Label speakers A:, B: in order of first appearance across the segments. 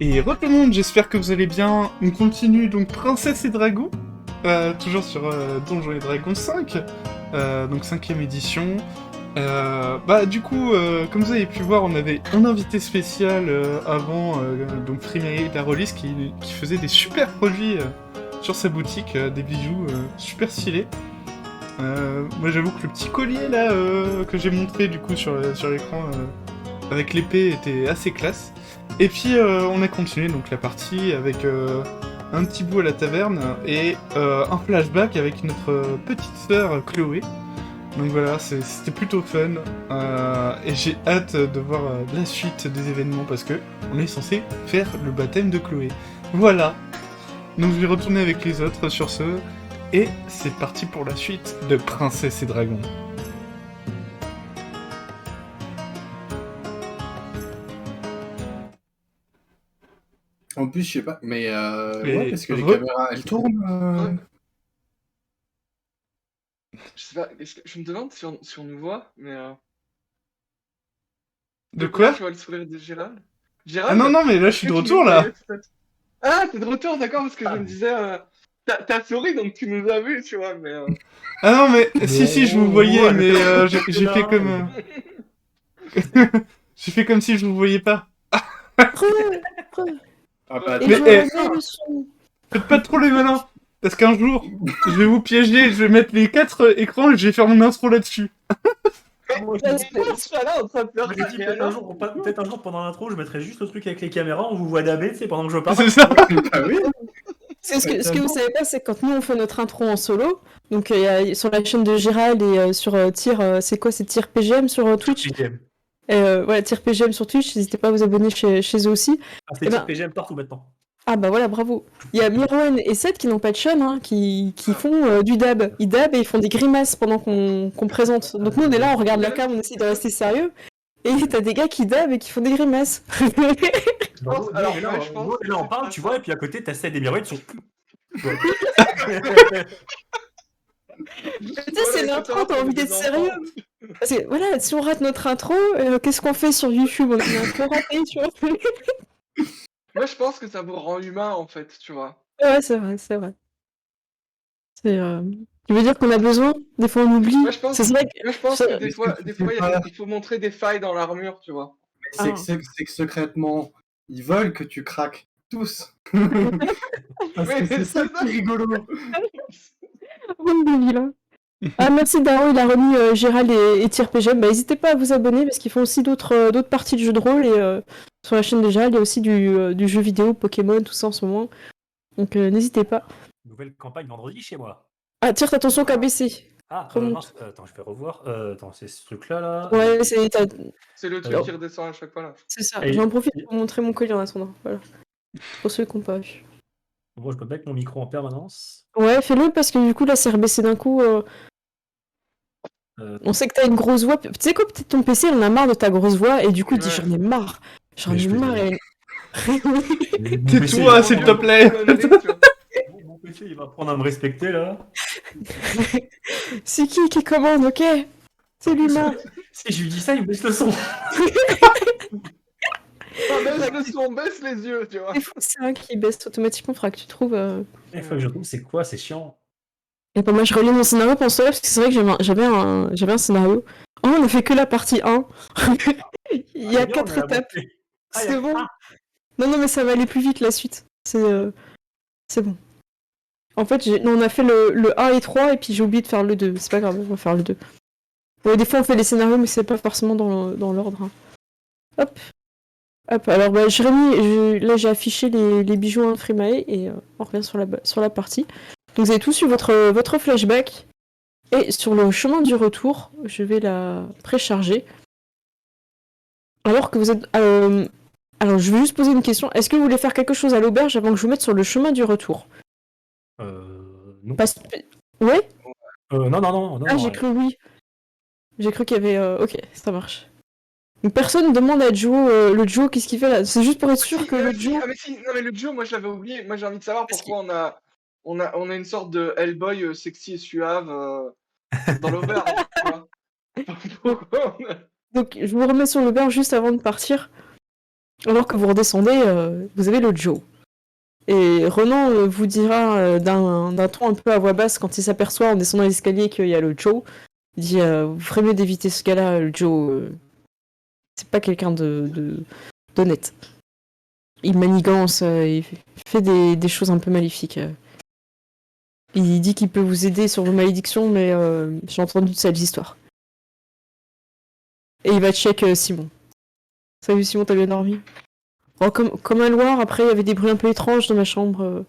A: Et re tout le monde, j'espère que vous allez bien. On continue donc Princesse et Dragon, toujours sur Donjons et Dragons 5, donc 5ème édition. Du coup, comme vous avez pu voir, on avait un invité spécial avant, donc Frimae Larolis, qui faisait des super produits sur sa boutique, des bijoux super stylés. Moi j'avoue que le petit collier là que j'ai montré du coup sur l'écran avec l'épée était assez classe. Et puis on a continué donc la partie avec un petit bout à la taverne et un flashback avec notre petite sœur Chloé. Donc voilà, c'était plutôt fun et j'ai hâte de voir la suite des événements parce que on est censé faire le baptême de Chloé. Voilà. Donc je vais retourner avec les autres sur ce et c'est parti pour la suite de Princesse et Dragon.
B: En plus, je sais pas, mais
A: Et
B: ouais, parce que les caméras, elles tournent.
C: Ouais. Je sais pas, je me demande si on nous voit, mais.
A: De
C: Là,
A: quoi?
C: je vois le sourire de Gérald.
A: Ah non,
C: Gérald,
A: non, mais là je
C: est-ce
A: suis
C: que
A: de
C: tu nous
A: retour là.
C: voyais peut-être? Ah, t'es de retour, d'accord, parce que je me disais. T'as souri, donc tu nous as vus, tu vois, mais.
A: Ah non, mais si, je vous voyais, mais j'ai fait comme. J'ai fait comme si je vous voyais pas.
B: Ah bah,
A: Mais,
D: je
A: eh,
D: remets le son.
A: Faites pas trop les malins. Parce qu'un jour, je vais vous piéger, je vais mettre les 4 écrans et je vais faire mon intro là-dessus.
E: Moi,
C: Mais pourquoi tu es là en train de faire
E: je
C: ça?
E: dit
C: Et
E: peut-être
C: alors
E: un jour pendant l'intro, je mettrai juste le truc avec les caméras, on vous voit dabber, tu sais, pendant que je parle.
A: C'est ça.
B: ah oui.
D: Parce que ce que vous savez pas, c'est que quand nous on fait notre intro en solo, donc il y a sur la chaîne de Gérald et sur c'est quoi, c'est Tir PGM sur Twitch. Voilà, Tir PGM sur Twitch, n'hésitez pas à vous abonner chez eux aussi.
E: Ah, c'est
D: Eh ben-
E: Tir PGM partout maintenant.
D: Ah bah voilà, bravo. Il y a Mirwan et Seth qui n'ont pas de chaîne, hein, qui font du dab. Ils dabent et ils font des grimaces pendant qu'on présente. Donc nous on est là, on regarde la cam, on essaie de rester sérieux. Et t'as des gars qui dabent et qui font des grimaces.
C: Alors,
E: là,
C: je pense que
E: là, on
C: c'est
E: parle,
C: pas
E: tu
C: ça.
E: vois, et puis à côté, t'as Ced et Miroir, ils sont.
D: Tu sais, c'est l'intro, t'as envie d'être sérieux. Parce que voilà, si on rate notre intro, qu'est-ce qu'on fait sur YouTube? On a une intro ratée, tu vois.
C: Moi, je pense que ça vous rend humain, en fait, tu vois.
D: Ouais, c'est vrai, c'est vrai. Tu veux dire qu'on a besoin? Des fois on oublie.
C: Moi, je pense,
D: C'est vrai que...
C: moi, je pense que des fois,
B: tu fais
C: il faut montrer des failles dans l'armure, tu vois.
B: C'est que secrètement, ils veulent que tu craques tous. Parce
C: Oui,
B: que c'est ça
C: c'est
B: qui est rigolo.
D: Bande de vilains. Ah, merci Daro, il a remis Gérald et Tir PGM. Bah, n'hésitez pas à vous abonner parce qu'ils font aussi d'autres parties de jeux de rôle. Et sur la chaîne de Gérald, il y a aussi du jeu vidéo, Pokémon, tout ça en ce moment. Donc n'hésitez pas.
E: Nouvelle campagne vendredi chez moi.
D: Ah, tire, attention KBC.
E: Ah,
D: Remonte.
E: mince, attends, je vais revoir. Attends, c'est ce truc-là, là.
D: Ouais,
C: c'est le truc
D: Alors,
C: qui redescend à chaque fois, là.
D: c'est ça.
E: Et-
D: J'en profite pour montrer mon collier en attendant. Voilà. Pour ceux qui n'ont pas vu.
E: Moi, je peux mettre mon micro en permanence.
D: Ouais, fais-le parce que du coup, là, c'est rebaissé d'un coup. On sait que t'as une grosse voix. Tu sais quoi, peut-être ton PC, il en a marre de ta grosse voix et du coup, il dit
C: Ouais.
D: j'en ai marre. J'en
E: Mais
D: ai
E: je fais
D: marre.
E: des-
A: Tais-toi, s'il te plaît.
E: Mon PC, il va apprendre à me respecter, là.
D: C'est qui commande, ok? C'est l'humain.
E: Si je lui dis ça, il me baisse le son.
C: Baisse le son, baisse les yeux, tu vois.
D: C'est fou, c'est un qui baisse automatiquement, faudra que tu trouves.
E: Il faut que je trouve c'est quoi, c'est chiant.
D: Et pas moi, je relis mon scénario pour cela parce que c'est vrai que j'avais un scénario. Oh, on a fait que la partie 1. Il y a 4 étapes. C'est bon. Non, mais ça va aller plus vite la suite. C'est bon. En fait, non, on a fait le 1 et 3 et puis j'ai oublié de faire le 2. C'est pas grave, on va faire le 2. Ouais, des fois on fait les scénarios mais c'est pas forcément dans l'ordre. Hein. Hop, alors bah, là j'ai affiché les bijoux en Frimae et on revient sur la partie. Donc vous avez tous eu votre flashback et sur le chemin du retour, je vais la précharger. Alors que vous êtes... alors je vais juste poser une question. Est-ce que vous voulez faire quelque chose à l'auberge avant que je vous mette sur le chemin du retour?
E: Non.
D: Ouais?
E: Non.
D: Ah, j'ai cru oui. J'ai cru qu'il y avait... Ok, ça marche. Donc, personne ne demande à Joe, le Joe, qu'est-ce qu'il fait là? C'est juste pour être sûr que le Joe...
C: Ah mais si, non mais le Joe, moi je l'avais oublié. Moi j'ai envie de savoir pourquoi on a une sorte de Hellboy sexy et suave dans l'auberge, tu vois. Pourquoi on a...
D: Donc je vous remets sur l'auberge juste avant de partir. Alors que vous redescendez, vous avez le Joe. Et Renan vous dira d'un ton un peu à voix basse quand il s'aperçoit en descendant l'escalier qu'il y a le Joe. Il dit vous ferez mieux d'éviter ce gars-là, le Joe. C'est pas quelqu'un d'honnête. Il manigance, il fait des choses un peu maléfiques. Il dit qu'il peut vous aider sur vos malédictions, mais j'ai entendu de sales histoires. Et il va check Simon. Salut Simon, t'as bien dormi? Oh, comme un Loir, après il y avait des bruits un peu étranges dans ma chambre.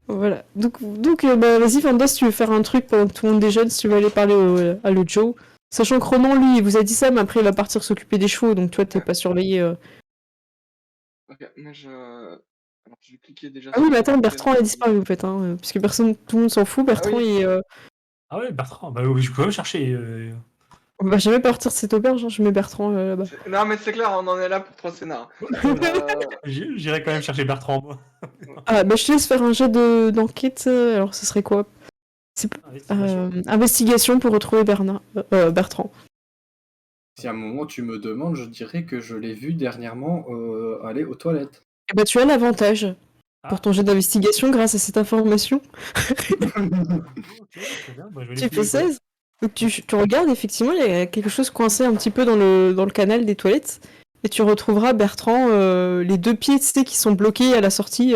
D: Voilà. Donc bah, vas-y Vanda, si tu veux faire un truc pendant que tout le monde déjeune, si tu veux aller parler à le Joe. Sachant que Ronan, lui, il vous a dit ça, mais après il va partir s'occuper des chevaux, donc toi t'es pas surveillé.
C: Ok, moi je. Alors je vais cliquer déjà
D: Ah oui,
C: sur
D: mais attends,
C: le
D: Bertrand a disparu en fait, hein, parce que tout le monde s'en fout. Bertrand,
C: oui.
E: Ah ouais, Bertrand, bah oui, je peux même chercher.
D: on va jamais partir de cette auberge, hein, je mets Bertrand là-bas.
C: Non, mais c'est clair, on en est là pour 3 scénars.
E: J'irai quand même chercher Bertrand, moi.
D: Ah, bah je te laisse faire un jet d'enquête, alors ce serait quoi? Investigation pour retrouver Bertrand.
B: Si à un moment tu me demandes, je dirais que je l'ai vu dernièrement aller aux toilettes.
D: Eh bah tu as l'avantage pour ton jet d'investigation grâce à cette information.
E: Ok, très bien, bah, je vais
D: Tu
E: les
D: fais
E: fouiller,
D: 16. Donc tu regardes, effectivement, il y a quelque chose coincé un petit peu dans le canal des toilettes. Et tu retrouveras Bertrand, les 2 pieds, tu sais, qui sont bloqués à la sortie.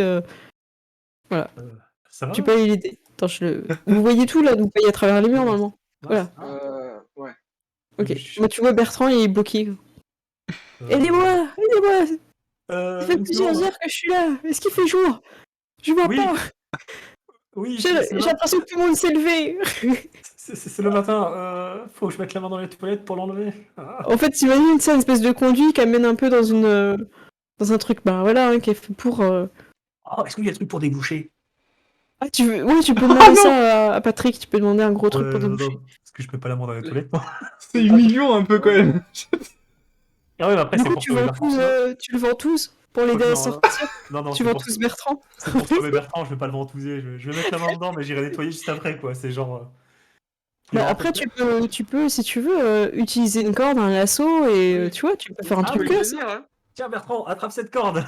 D: Voilà.
E: Ça va?
D: Tu peux aller l'aider. Attends, vous voyez tout là, vous voyez à travers les murs normalement. Voilà.
C: Ouais.
D: Ok. Moi, tu vois Bertrand, il est bloqué. Aidez-moi! Aidez-moi! Ça fait plusieurs heures que je suis là. Est-ce qu'il fait jour? Je vois
E: Oui.
D: pas.
E: Oui,
D: J'ai l'impression que tout le monde s'est levé.
E: c'est le matin. Faut que je mette la main dans les toilettes pour l'enlever. Ah.
D: En fait, t'imagines, c'est une espèce de conduit qui amène un peu dans un truc, bah voilà, hein, qui est fait pour.
E: Oh, est-ce qu'il y a des trucs pour déboucher?
D: Ah, oui, tu peux demander ça à Patrick. Tu peux demander un gros truc pour
E: Non,
D: déboucher.
E: parce que je peux pas la main dans les toilettes, moi.
A: C'est humiliant un peu quand même.
E: Ah ouais, mais après,
D: Du
E: c'est
D: coup,
E: pour sauver Bertrand, ça.
D: tu le vends tous pour l'aider à sortir.
E: Non,
D: Tu
E: c'est
D: vends
E: pour
D: tous Bertrand.
E: c'est pour sauver Bertrand, je vais pas le ventouser. Je vais mettre la main dedans, mais j'irai nettoyer juste après, quoi. C'est genre. Il y
D: Bah,
E: aura un
D: après,
E: peu
D: tu peux, si tu veux, utiliser une corde, un lasso, et
C: Oui.
D: tu vois, tu peux faire un
E: Ah
D: truc
E: oui,
D: classe.
C: Venir, hein.
E: Tiens, Bertrand, attrape cette corde.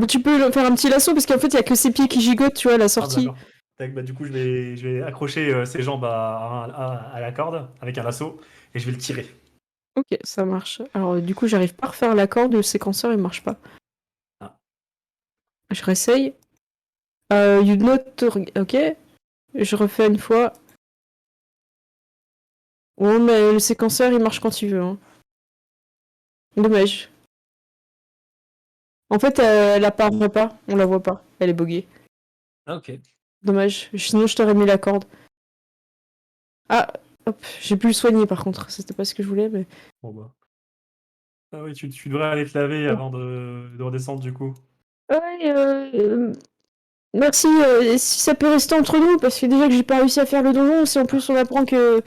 D: Tu peux faire un petit lasso parce qu'en fait, il y a que ses pieds qui gigotent, tu vois, à la
E: Ah,
D: sortie.
E: d'accord. Tac, bah, du coup, je vais accrocher ses jambes à la corde avec un lasso et je vais le tirer.
D: Ok, ça marche. Alors, du coup, j'arrive pas à refaire la corde, le séquenceur, il marche pas.
E: Ah.
D: Je réessaye. You not... Ok. Je refais une fois. Ouais, mais le séquenceur, il marche quand il veut. Hein. Dommage. En fait, elle apparaît pas. On la voit pas. Elle est buggée.
E: Ah, ok.
D: Dommage. Sinon, je t'aurais mis la corde. Ah, hop. J'ai pu le soigner, par contre. C'était pas ce que je voulais, mais...
E: Bon, bah. Ah oui, tu devrais aller te laver avant de redescendre, du coup.
D: Ouais, merci. Si ça peut rester entre nous, parce que déjà que j'ai pas réussi à faire le donjon, si en plus on apprend que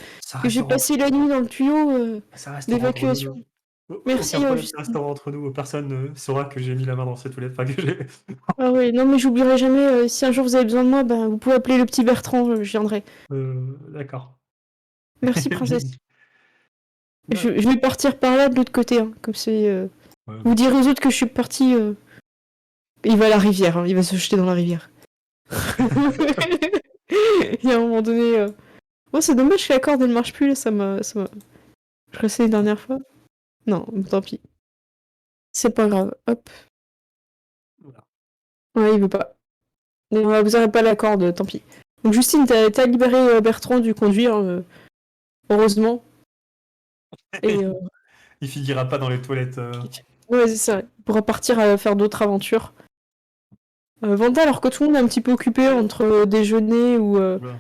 D: j'ai passé la nuit dans le tuyau
E: Ça reste
D: d'évacuation.
E: entre nous.
D: Merci,
E: Aucun problème,
D: Justine.
E: ça restera entre nous. Personne ne saura que j'ai mis la main dans ces toilettes. Enfin, que j'ai.
D: Ah oui, non mais j'oublierai jamais, si un jour vous avez besoin de moi, ben, vous pouvez appeler le petit Bertrand, je viendrai.
E: D'accord.
D: Merci, princesse.
E: Ouais.
D: Je vais partir par là, de l'autre côté, hein, comme c'est...
E: Ouais.
D: Vous direz aux autres que je suis parti... Il va à la rivière, hein, il va se jeter dans la rivière. Et à un moment donné... Oh, c'est dommage que la corde, elle marche plus, là, ça m'a... Je réessaye une dernière fois. Non, tant pis. C'est pas grave, hop.
E: Voilà.
D: Ouais, il veut pas. Bon, vous aurez pas la corde, tant pis. Donc Justine, t'as libéré Bertrand du conduire, heureusement. Et
E: Il finira pas dans les toilettes.
D: ouais, c'est ça. Il pourra partir à faire d'autres aventures. Vanda, alors que tout le monde est un petit peu occupé entre déjeuner ou...
E: Voilà.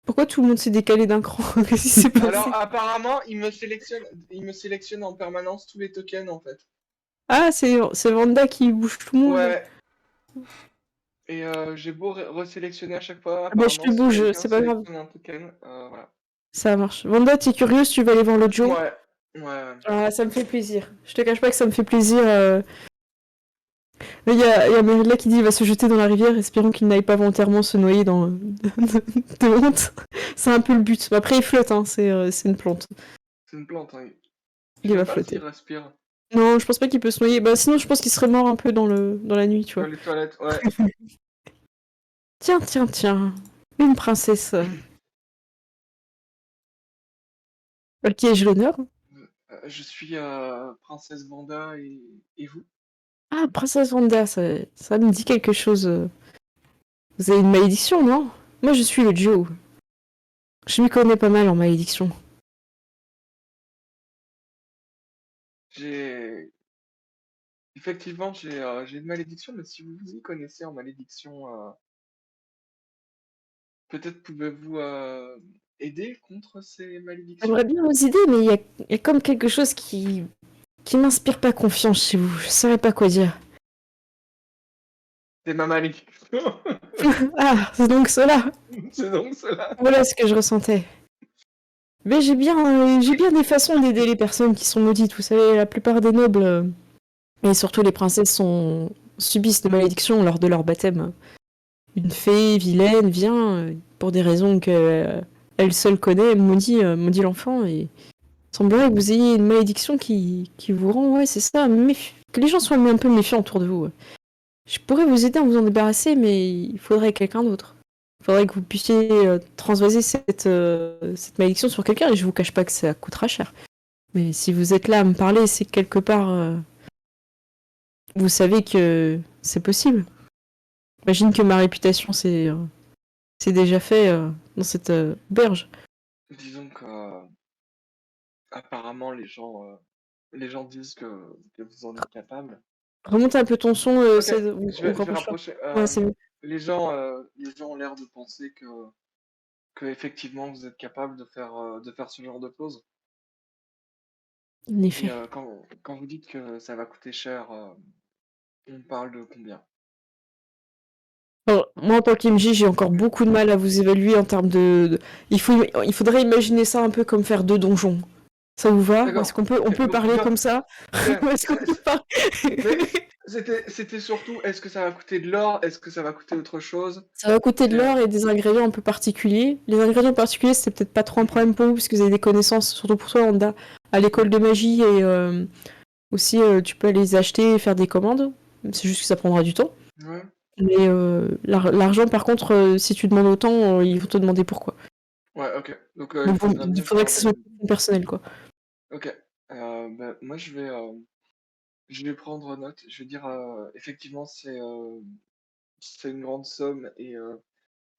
D: Pourquoi tout le monde s'est décalé d'un cran? Qu'est-ce qui s'est passé?
C: Alors apparemment, il me sélectionne en permanence tous les tokens en fait.
D: Ah, c'est Vanda qui bouge tout le monde.
C: Ouais. Et j'ai beau resélectionner à chaque fois.
D: Ah bah, je te
C: apparemment, si
D: bouge,
C: quelqu'un
D: c'est pas grave.
C: sélectionne un token, voilà.
D: Ça marche. Vanda, t'es curieuse, tu vas aller voir le Joe?
C: Ouais.
D: Ah, ça me fait plaisir. Je te cache pas que ça me fait plaisir Il y a Merilla qui dit il va se jeter dans la rivière, espérant qu'il n'aille pas volontairement se noyer de honte. C'est un peu le but. Après, il flotte, hein, c'est une plante.
C: C'est une plante, hein.
D: Il
C: Je sais
D: va
C: pas
D: flotter.
C: s'il respire.
D: Non, je pense pas qu'il peut se noyer. Bah, sinon, je pense qu'il serait mort un peu dans la nuit, tu
C: Dans
D: vois.
C: les toilettes, ouais.
D: Tiens, tiens, tiens. Une princesse. À qui ai-je l'honneur?
C: Je suis Princesse Vanda et vous?
D: Ah, princesse Wanda, ça me dit quelque chose. Vous avez une malédiction, non? Moi, je suis le Joe. Je m'y connais pas mal en malédiction.
C: J'ai effectivement j'ai une malédiction, mais si vous vous y connaissez en malédiction, peut-être pouvez-vous aider contre ces malédictions?
D: J'aimerais bien vos idées, mais il y a comme quelque chose qui m'inspire pas confiance chez vous. Je saurais pas quoi dire.
C: C'est ma malédiction.
D: Ah, c'est donc cela.
C: C'est donc cela.
D: Voilà ce que je ressentais. Mais j'ai bien des façons d'aider les personnes qui sont maudites. Vous savez, la plupart des nobles, et surtout les princesses, subissent de malédictions lors de leur baptême. Une fée vilaine vient, pour des raisons qu'elle seule connaît, maudit l'enfant, et il semblerait que vous ayez une malédiction qui vous rend, ouais, c'est ça, que les gens soient un peu méfiants autour de vous. Ouais. Je pourrais vous aider à vous en débarrasser, mais il faudrait quelqu'un d'autre. Il faudrait que vous puissiez transvaser cette malédiction sur quelqu'un, et je vous cache pas que ça coûtera cher. Mais si vous êtes là à me parler, c'est que quelque part, vous savez que c'est possible. J'imagine que ma réputation, c'est déjà fait dans cette auberge.
C: Disons que apparemment les gens disent que vous en êtes capable.
D: Remonte un peu ton son,
C: Ok,
D: on
C: je vais
D: rapproche pas.
C: rapprocher.
D: Ouais, c'est mieux.
C: Les gens ont l'air de penser que effectivement vous êtes capable de faire ce genre de choses.
D: En
C: Et
D: effet.
C: quand vous dites que ça va coûter cher, on parle de combien?
D: Alors, moi, en tant qu'MJ, j'ai encore beaucoup de mal à vous évaluer en termes il faudrait imaginer ça un peu comme faire 2 donjons. Ça vous va? Est-ce
C: D'accord.
D: on
C: Ok,
D: peut
C: donc,
D: parler comme ça?
C: ok.
D: Est-ce qu'on peut parler?
C: Mais c'était surtout, est-ce que ça va coûter de l'or? Est-ce que ça va coûter autre chose?
D: Ça va coûter de
C: Et,
D: l'or et des ingrédients un peu particuliers. Les ingrédients particuliers, c'est peut-être pas trop un problème pour vous, parce que vous avez des connaissances, surtout pour toi, Wanda, à l'école de magie, et aussi, tu peux aller les acheter et faire des commandes. C'est juste que ça prendra du temps.
C: ouais.
D: Mais l'argent, par contre, si tu demandes autant, ils vont te demander pourquoi.
C: Ouais, ok. Donc
D: Donc,
C: faudrait
D: il
C: mieux
D: faudrait
C: faire
D: que ce soit
C: des.
D: personnel, quoi.
C: Ok. Bah, moi je vais prendre note. Je vais dire effectivement c'est une grande somme et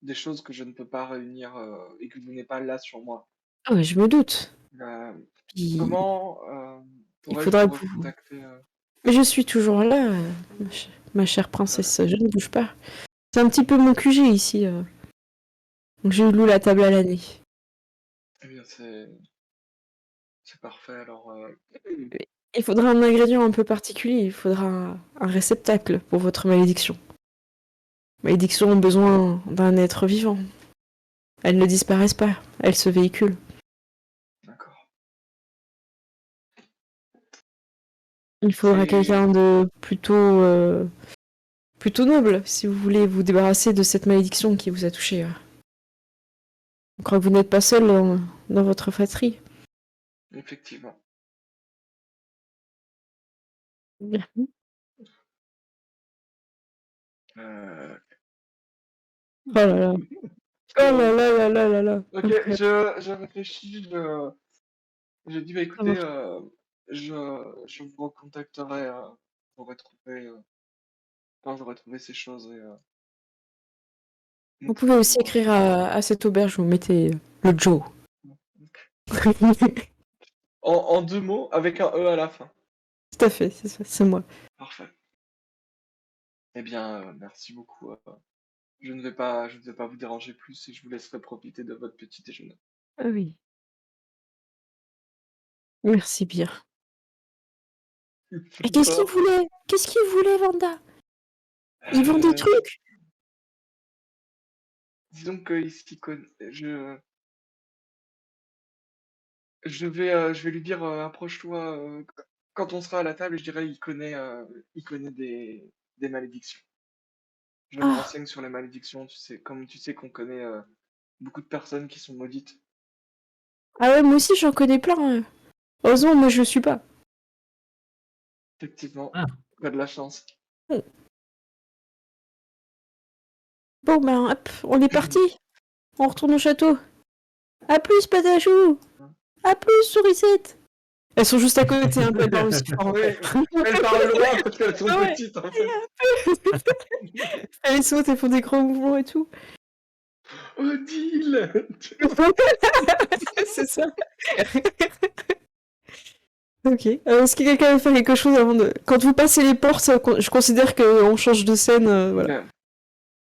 C: des choses que je ne peux pas réunir et que vous n'êtes pas là sur moi.
D: Ah ouais, je me doute.
C: Euh,
D: Puis,
C: comment
D: il
C: pourrais-je
D: faudra
C: vous
D: que vous...
C: recontacter
D: Mais je suis toujours là, ma chère princesse, je ne bouge pas. C'est un petit peu mon QG ici. Donc je loue la table à l'année.
C: Eh bien c'est parfait alors.
D: Il faudra un ingrédient un peu particulier, il faudra un réceptacle pour votre malédiction. Malédictions ont besoin d'un être vivant. Elles ne disparaissent pas, elles se véhiculent.
C: D'accord.
D: Il faudra
C: C'est
D: quelqu'un de plutôt noble si vous voulez vous débarrasser de cette malédiction qui vous a touché. Je crois que vous n'êtes pas seul dans votre fratrie.
C: effectivement. Euh,
D: Oh là là. Oh là là là là là là.
C: Ok,
D: Incroyable.
C: je réfléchis, je dis bah
D: Ça
C: écoutez,
D: marche.
C: je vous recontacterai pour retrouver quand j'aurai trouvé ces choses et nous
D: Vous pouvez aussi
C: pourrons.
D: écrire à cette auberge, vous mettez le Joe.
C: En deux mots, avec un E à la fin.
D: Tout à fait, c'est moi.
C: Parfait. Eh bien, merci beaucoup. Je ne vais pas vous déranger plus et je vous laisserai profiter de votre petit déjeuner.
D: Ah oui. Merci bien. Et qu'est-ce qu'il
C: D'accord.
D: voulait? Qu'est-ce qu'il voulait, Vanda? Il vend des
C: Euh,
D: trucs?
C: disons qu'il s'y connaît. Je vais lui dire, approche-toi quand on sera à la table. Je dirais, il connaît des malédictions. Je me
D: Ah.
C: renseigne sur les malédictions, comme tu sais qu'on connaît beaucoup de personnes qui sont maudites.
D: Ah ouais, moi aussi j'en connais plein. Heureusement, moi je le suis pas.
C: Effectivement,
E: Ah.
C: tu as de la chance.
D: Bon, ben, hop, on est parti. On retourne au château. À plus, Patachou. À plus, Sourisette. Elles sont juste à côté, un peu, elles parlent aussi fort. En fait.
C: Elles parlent loin parce qu'elles sont
D: Ah ouais.
C: petites en fait.
D: Elles sautent, elles font des grands mouvements et tout.
C: Odile
D: C'est ça. Ok. Est-ce que quelqu'un veut faire quelque chose avant de... Quand vous passez les portes, je considère qu'on change de scène, voilà.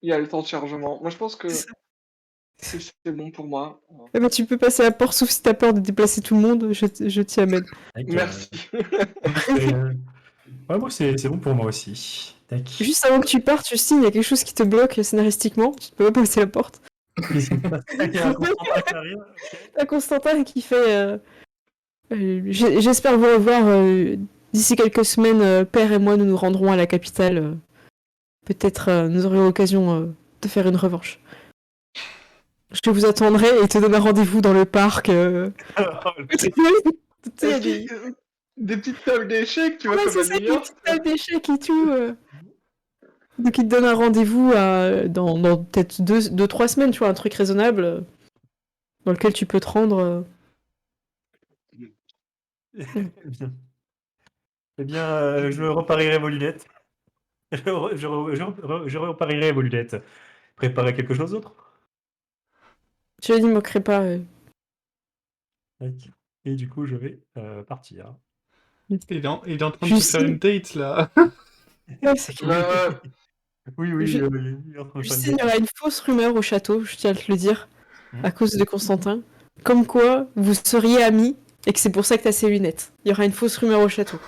C: Il y a le temps de chargement. Moi je pense que c'est bon pour moi.
D: Eh ben, tu peux passer la porte, sauf si t'as peur de déplacer tout le monde, je t'y amène.
C: Merci.
E: Ouais, moi, c'est bon pour moi aussi. Tac.
D: Juste avant que tu partes, Justine, il y a quelque chose qui te bloque scénaristiquement, tu peux pas passer la porte.
E: Qu'est-ce qui se passe? Il y a un Constantin qui arrive.
D: T'as Constantin qui fait... j'espère vous revoir d'ici quelques semaines, père et moi, nous nous rendrons à la capitale. Peut-être nous aurons l'occasion de faire une revanche. Je vous attendrai et te donne un rendez-vous dans le parc. Tu sais, il y a des...
C: Des petites tables d'échecs, tu vois,
D: Ouais,
C: comme
D: c'est
C: à
D: ça,
C: New
D: des
C: York.
D: petites tables d'échecs et tout. Donc il te donne un rendez-vous dans peut-être 2-3 semaines, tu vois, un truc raisonnable dans lequel tu peux te rendre.
E: Eh bien, je reparierai vos lunettes. Je reparierai vos lunettes. Préparez quelque chose d'autre?
D: Je n'y manquerai pas.
E: Tac. Et du coup, je vais partir.
A: Il est en train de te faire une date, là.
D: Ouais, c'est clair.
E: Oui, oui,
D: Je-
E: il est en train de faire
D: Justine,
E: une
D: il y aura une fausse rumeur au château, je tiens à te le dire,
E: Hmm.
D: à cause de Constantin. Comme quoi, vous seriez amis et que c'est pour ça que t'as ces lunettes. Il y aura une fausse rumeur au château.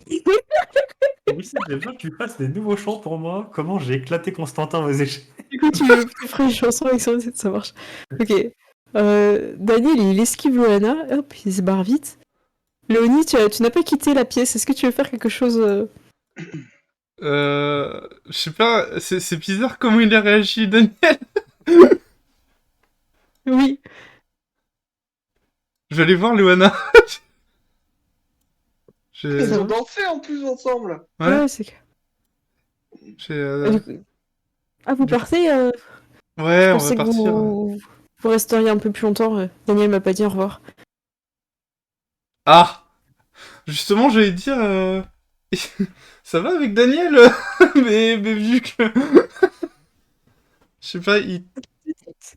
E: Oui, c'est bien que tu fasses des nouveaux chants pour moi. Comment j'ai éclaté Constantin aux échecs.
D: Du coup, tu feras une chanson avec son ça marche. Ok. Daniel, il esquive Loana, hop, il se barre vite. Léonie, tu n'as pas quitté la pièce, est-ce que tu veux faire quelque chose
A: Je sais pas, c'est bizarre comment il a réagi, Daniel.
D: Oui.
A: Je vais aller voir Loana.
C: Ils
D: Ça
C: ont
D: va.
C: dansé en plus ensemble.
A: Ouais,
D: C'est que...
A: j'ai,
D: du coup- Ah, vous
A: du coup-
D: partez Je
A: ouais, on va
D: pensais que
A: partir.
D: vous resteriez un peu plus longtemps. Daniel m'a pas dit au revoir.
A: Ah, justement, j'allais dire, ça va avec Daniel, mais vu que, je sais pas, il...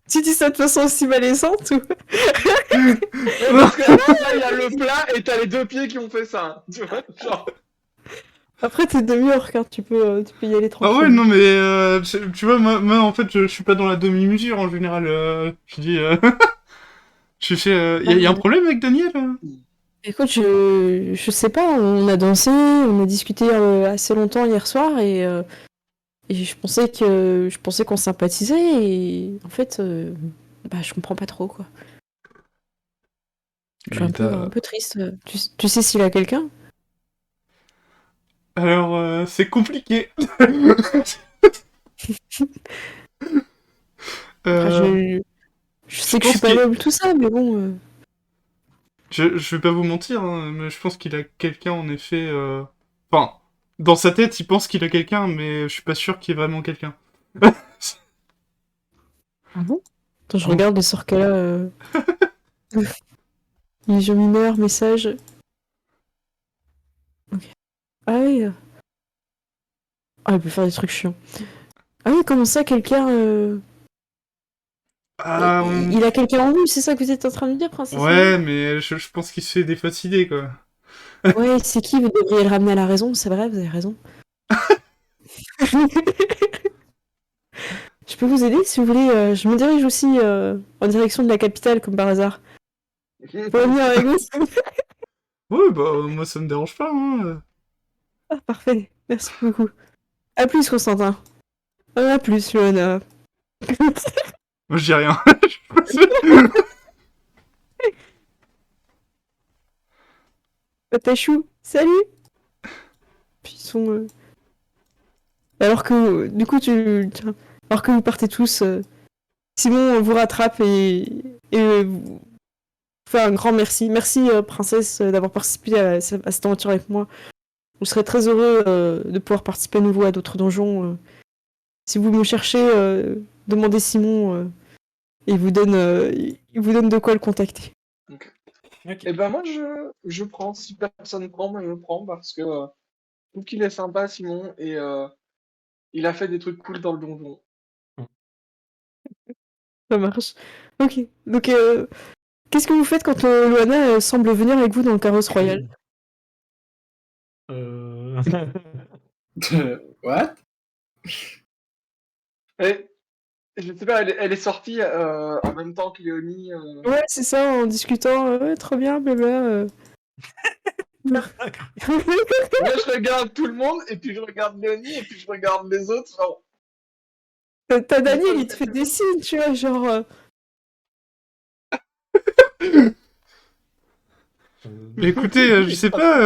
D: Tu dis ça de façon aussi malaisante ou...
C: Parce que là, il y a le plat et t'as les deux pieds qui ont fait ça. Tu vois, genre.
D: Après, t'es demi-heure, car tu peux y aller
A: Ah
D: tranquille.
A: ouais, non, mais, tu vois, moi, en fait, je suis pas dans la demi-mesure, en général, je dis, je fais, y a un problème avec Daniel?
D: Écoute, je sais pas, on a dansé, on a discuté assez longtemps hier soir et je pensais qu'on sympathisait et en fait, bah je comprends pas trop quoi. Je suis
A: Mais
D: un peu triste. Tu sais s'il a quelqu'un?
A: Alors, c'est compliqué.
D: Enfin,
A: Euh,
D: je sais que je
A: pense
D: suis pas
A: qu'il-
D: noble tout ça, mais bon.
A: je vais pas vous mentir, hein, mais je pense qu'il a quelqu'un en effet. Enfin, dans sa tête, il pense qu'il a quelqu'un, mais je suis pas sûr qu'il y ait vraiment quelqu'un.
D: Ah bon? Attends, je
A: Ah bon.
D: regarde les sorts qu'elle a. Légion mineure, message. Ok. Ah oui. Ah, elle peut faire des trucs chiants. Ah oui, comment ça, quelqu'un.
A: Ah,
D: Il a quelqu'un en vue, c'est ça que vous êtes en train de me dire, princesse?
A: ouais, mais je pense qu'il se fait des fausses idées, quoi.
D: Ouais, c'est qui? Vous devriez le ramener à la raison, c'est vrai, vous avez raison. Je peux vous aider si vous voulez. Je me dirige aussi en direction de la capitale, comme par hasard. Vous pouvez venir avec vous?
A: Ouais, bah, moi, ça me dérange pas, hein.
D: Ah, parfait, merci beaucoup. À plus, Constantin. À plus, Luana.
A: Moi, je dis rien.
D: Patachou, salut! Puis ils sont Alors que, du coup, alors que vous partez tous, Simon vous rattrape et vous fait un grand merci. Merci, princesse, d'avoir participé à cette aventure avec moi. Vous serez très heureux de pouvoir participer à nouveau à d'autres donjons. Si vous me cherchez, demandez Simon. Il vous donne de quoi le contacter.
C: Ok.
E: Ok.
C: Et ben moi je prends, si personne prend, moi je prends parce que je trouve qu'il est sympa Simon et il a fait des trucs cool dans le donjon.
D: Ça marche. Ok. Donc, qu'est-ce que vous faites quand Loana semble venir avec vous dans le carrosse royal?
B: What?
C: Et je sais pas, elle est sortie en même temps que Léonie.
D: Ouais, c'est ça, en discutant. Ouais, trop bien, blabla.
C: Moi je regarde tout le monde et puis je regarde Léonie et puis je regarde les autres. Genre,
D: T'as Daniel, il te fait des signes, tu vois, genre.
A: Mais écoutez, je sais pas,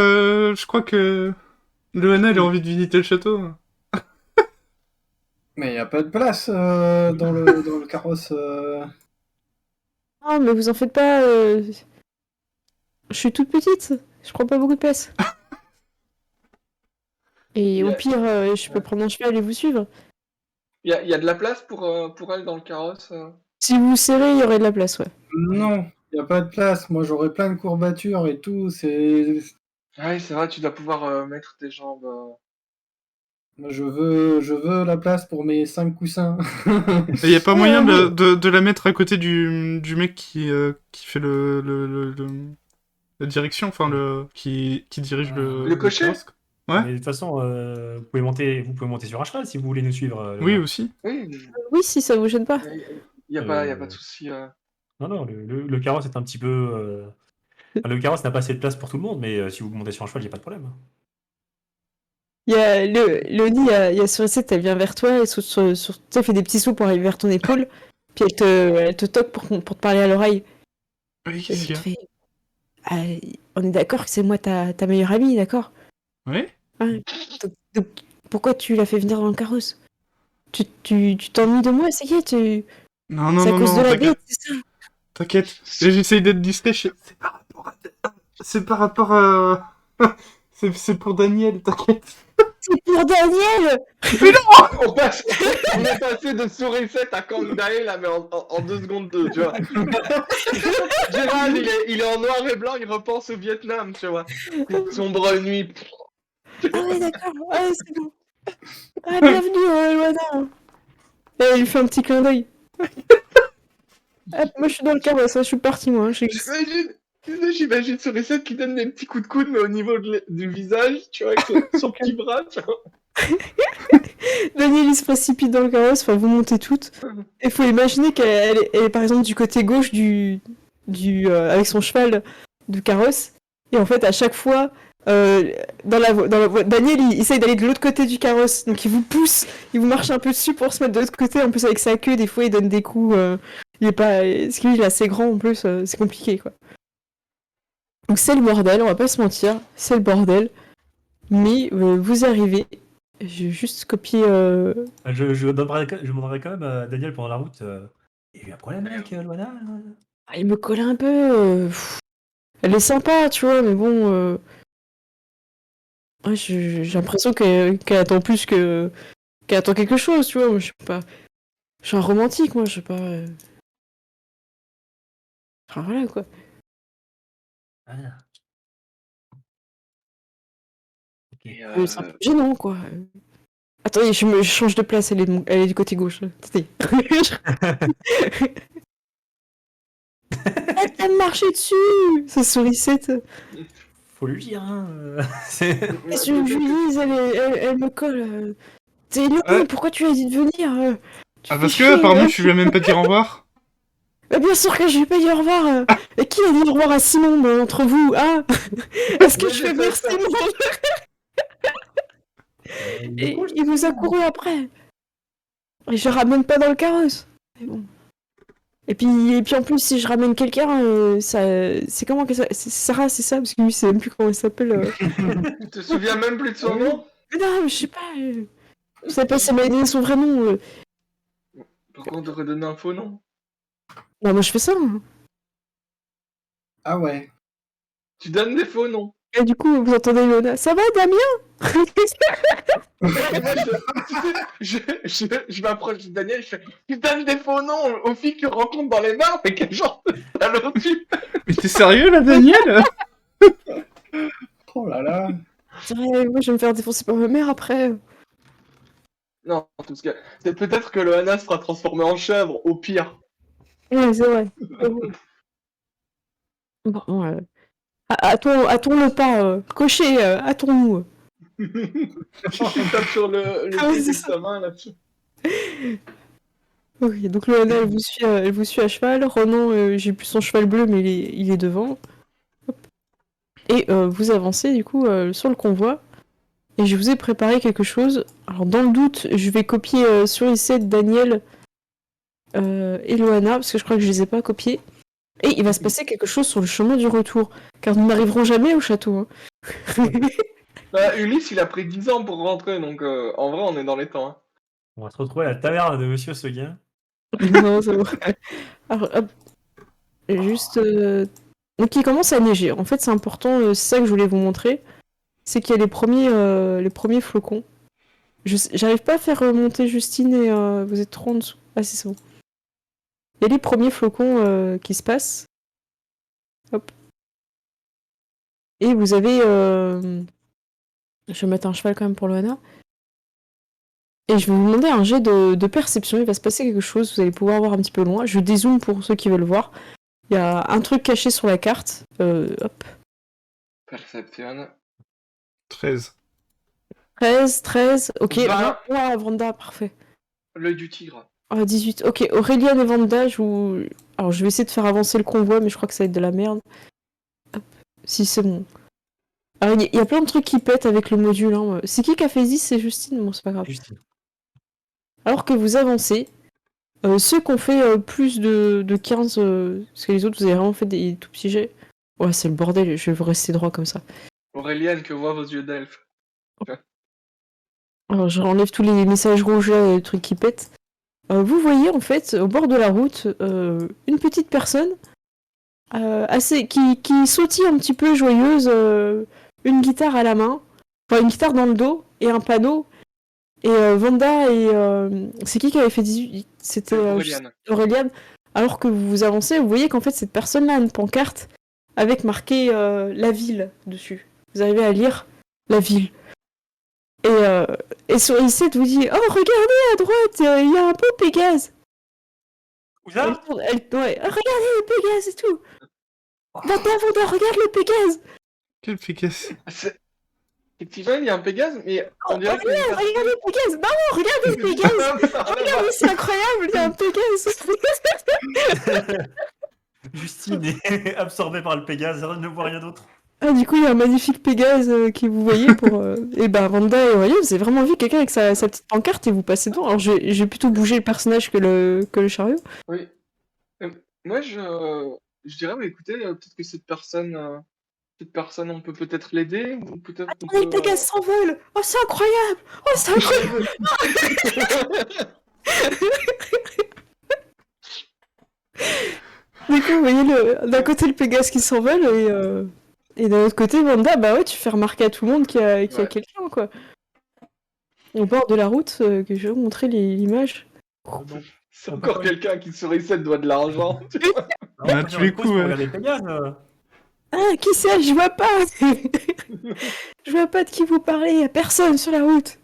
A: je crois que Loana, elle a envie de visiter le château.
B: Mais il a pas de place dans le carrosse.
D: Ah, mais vous en faites pas. Je suis toute petite, je prends pas beaucoup de place. Et au
C: Yeah.
D: pire, je peux prendre un cheval et vous suivre.
C: il y a de la place pour elle dans le carrosse.
D: Si vous serrez, il y aurait de la place, ouais.
B: Non, il n'y a pas de place. Moi, j'aurais plein de courbatures et tout.
C: Ouais, c'est vrai, tu dois pouvoir mettre tes jambes.
B: Moi, je veux la place pour mes 5 coussins.
A: Et y a pas
D: Ouais,
A: moyen
D: ouais.
A: de la mettre à côté du mec qui fait la direction, enfin, qui dirige
C: Le cocher?
A: carrosse, quoi. Ouais,
E: Mais de toute façon, vous pouvez monter sur un cheval si vous voulez nous suivre.
A: oui,
E: Lola.
A: aussi.
C: Oui,
D: Oui, si ça vous gêne pas.
C: il y a pas de souci.
E: Non, non, le carrosse est un petit peu. Enfin, le carrosse n'a pas assez de place pour tout le monde, mais si vous montez sur un cheval, il n'y a pas de problème.
D: Il y a Léonie, il y a Cerisette, elle vient vers toi, tu sais, elle fait des petits sauts pour arriver vers ton épaule, puis elle te toque pour te parler à l'oreille.
A: Oui,
D: Et
A: qu'est-ce
D: elle
A: qu'il
D: te
A: y a?
D: fait Ah, on est d'accord que c'est moi ta meilleure amie, d'accord?
A: Ouais?
D: Ouais. Donc, pourquoi tu l'as fait venir dans le carrosse? Tu t'ennuies de moi, ça y est,
A: Non, non,
D: c'est à
A: non,
D: cause de
A: non,
D: la
A: t'inquiète,
D: dette, c'est ça?
A: t'inquiète. Là, j'essaye d'être discret, c'est par rapport à... C'est par rapport à... C'est pour Daniel, t'inquiète.
D: C'est pour Daniel!
C: On est passé de Sourisette à Kangdae là, mais en 2 secondes 2, tu vois. Gérald, il est en noir et blanc, il repense au Vietnam, tu vois. Sombre nuit.
D: Ah ouais, d'accord, ouais, c'est bon. Ah, bienvenue, Loana. Et elle lui fait un petit clin d'œil. Hop, moi je suis dans le carrosse, je suis parti moi.
C: J'imagine Sourisette qui donne des petits coups de coude, mais au niveau du visage, tu vois, avec son petit bras, tu vois.
D: Daniel il se précipite dans le carrosse, enfin vous montez toutes. Il faut imaginer elle est par exemple du côté gauche avec son cheval du carrosse. Et en fait à chaque fois, Daniel il essaye d'aller de l'autre côté du carrosse. Donc il vous pousse, il vous marche un peu dessus pour se mettre de l'autre côté. En plus avec sa queue, des fois il donne des coups. Il est pas, ce qu'il est assez grand en plus, c'est compliqué quoi. Donc c'est le bordel, on va pas se mentir, c'est le bordel. Mais vous arrivez. Je vais juste copier.
E: Je demanderai quand même à Daniel pendant la route. Il y a eu un problème avec Loana?
D: Ah, il me collait un peu. Elle est sympa, tu vois, mais bon. Ouais, j'ai l'impression qu'elle attend plus que. Qu'elle attend quelque chose, tu vois. Moi, je sais pas. Je suis un romantique, moi, je sais pas. Enfin, voilà, quoi.
E: Ah, ok.
C: Et,
D: C'est un peu gênant, quoi. Attendez, je change de place, elle est du côté gauche. Là. Attendez. Elle me marchait dessus! Ça sourissette.
E: Faut lui dire, hein.
D: Qu'est-ce que je lui dise, elle me colle. T'es loin, pourquoi tu lui as dit de venir? Tu
A: Ah,
D: fais
A: parce
D: chier,
A: que, apparemment, tu lui as même pas dit au revoir.
D: Bah, bien sûr que je lui ai pas dit au revoir. Et qui a dit au revoir à Simon entre vous, hein? Est-ce que
C: Mais
D: je
C: j'ai
D: fais
C: fait
D: venir
C: ça.
D: Simon? Et il vous a couru après. Et je ramène pas dans le carrosse. Mais bon. Et puis en plus, si je ramène quelqu'un, c'est comment que ça... C'est Sarah, c'est ça? Parce que lui, c'est même plus comment elle s'appelle.
C: Tu te souviens même plus de son nom?
D: Mais non, mais je sais pas. Vous savez pas si elle m'a donné son vrai nom.
C: Pourquoi on devrait donner un faux nom?
D: Non, moi je fais ça. Hein.
B: Ah ouais.
C: Tu donnes des faux noms.
D: Et du coup, vous entendez Léona. Ça va, Damien?
C: Moi, je m'approche de Daniel, je fais tu donnes des faux noms aux filles que tu rencontres dans les bars, mais quel genre de salaud tu
A: Mais t'es sérieux là, Daniel?
B: Oh là là.
D: C'est vrai, moi je vais me faire défoncer par ma mère après.
C: Non, en tout cas, c'est peut-être que le Hana sera transformé en chèvre, au pire.
D: Ouais, c'est vrai. Bon, attends le pas. Cocher, attends-nous.
C: Tu tapes sur le
D: Ah ouais,
C: pied
D: c'est
C: de sa main là-dessus.
D: Ok, donc Léona, elle vous suit à cheval. Ronan, j'ai plus son cheval bleu, mais il est devant. Hop. Et vous avancez du coup sur le convoi. Et je vous ai préparé quelque chose. Alors dans le doute, je vais copier sur i7 Daniel et Loana, parce que je crois que je les ai pas copiés. Et il va se passer quelque chose sur le chemin du retour. Car nous n'arriverons jamais au château. Hein.
C: Bah, Ulysse, il a pris 10 ans pour rentrer, donc en vrai, on est dans les temps. Hein.
E: On va se retrouver à la taverne de Monsieur Seguin.
D: Non, c'est bon. Alors, hop. Juste... Donc il commence à neiger. En fait, c'est important, c'est ça que je voulais vous montrer. C'est qu'il y a les premiers flocons. J'arrive pas à faire remonter Justine et vous êtes trop en dessous. Ah, c'est bon. Il y a les premiers flocons qui se passent. Hop. Et vous avez... Je vais mettre un cheval quand même pour Loana. Et je vais vous demander un jet de perception. Il va se passer quelque chose. Vous allez pouvoir voir un petit peu loin. Je dézoome pour ceux qui veulent voir. Il y a un truc caché sur la carte. Hop.
C: Perception.
A: 13.
D: 13. Ok.
C: 20.
D: Ah, Vanda, parfait.
C: L'œil du tigre.
D: Ah, 18. Ok, Aurélien et Vanda, alors je vais essayer de faire avancer le convoi, mais je crois que ça va être de la merde. Hop. Si, c'est bon. Alors, il y a plein de trucs qui pètent avec le module. Hein. C'est qui a fait 10? C'est Justine? Bon, c'est pas grave.
E: Justine.
D: Alors que vous avancez, ceux qui ont fait plus de 15, parce que les autres, vous avez vraiment fait des tout petits jets. Ouais, c'est le bordel, je vais vous rester droit comme ça.
C: Aurélienne, que voient vos yeux d'elfe?
D: Alors, je enlève tous les messages rouges là, les trucs qui pètent. Vous voyez, en fait, au bord de la route, une petite personne qui sautille un petit peu joyeuse, une guitare à la main, enfin une guitare dans le dos et un panneau. Et Vanda et... c'est qui avait fait 18? C'était
C: Aurélienne.
D: Aureliane. Alors que vous avancez, vous voyez qu'en fait cette personne-là a une pancarte avec marqué la ville dessus. Vous arrivez à lire la ville. Et sur i7 vous dit « Oh, regardez à droite, il y a un beau Pégase !»
E: Où ça?
D: Ouais, regardez le Pégase et tout. Vanda, regarde le Pégase.
A: Quel Pégase?
C: Effectivement, il y a un Pégase, mais on dirait que...
D: Regardez le Pégase. Non, regardez le Pégase. Regardez, c'est incroyable, il y a un Pégase.
E: Justine est absorbée par le Pégase, elle ne voit rien d'autre.
D: Ah, du coup, il y a un magnifique Pégase qui vous voyez pour... Et bah, Vanda et Aurélien, vous avez vraiment vu quelqu'un avec sa petite pancarte et vous passez devant. Alors, j'ai plutôt bougé le personnage que le chariot.
C: Oui. Moi, je dirais, mais écoutez, peut-être que cette personne, on peut peut-être l'aider, ou peut-être qu'on
D: Attendez, le
C: peut...
D: Pégase s'envole. Oh, c'est incroyable. Oh, c'est incroyable. Du coup, vous voyez d'un côté le Pégase qui s'envole et d'un autre côté, Vanda, bah ouais, tu fais remarquer à tout le monde qu'il y a quelqu'un, quoi. Au bord de la route, que je vais vous montrer l'image.
C: C'est encore quelqu'un qui sur i7 doit de l'argent.
A: À tous les coups, ouais.
E: Regarder Pégase.
D: Ah, qui c'est? Je vois pas. Je vois pas de qui vous parlez, y a personne sur la route.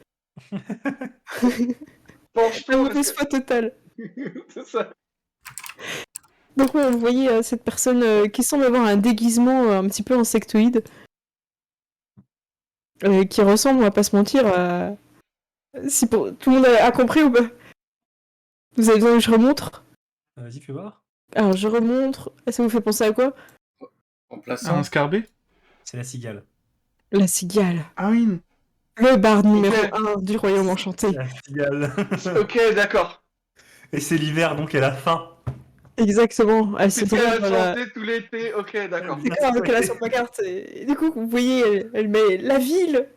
C: Penche-toi,
D: Mauvaise foi totale.
C: c'est ça.
D: Donc ouais, vous voyez cette personne qui semble avoir un déguisement un petit peu insectoïde. Qui ressemble, on va pas se mentir, à... Si tout le monde a compris ou pas? Vous avez besoin que je remontre?
E: Vas-y, fais voir.
D: Alors je remontre. Ça vous fait penser à quoi?
B: Remplaçant.
A: Un scarbé?
E: C'est la cigale.
D: La cigale.
A: Ah oui.
D: Le bar numéro
C: Ok.
D: 1 du Royaume Enchanté.
E: La cigale.
C: Ok, d'accord.
E: Et c'est l'hiver, donc elle a faim.
D: Exactement. Elle se
C: C'est qu'elle
D: dresse
C: a
D: dans la...
C: chanté tout l'été. Ok, d'accord.
D: C'est clair qu'elle a sur ma carte. Et du coup, vous voyez, elle met la ville.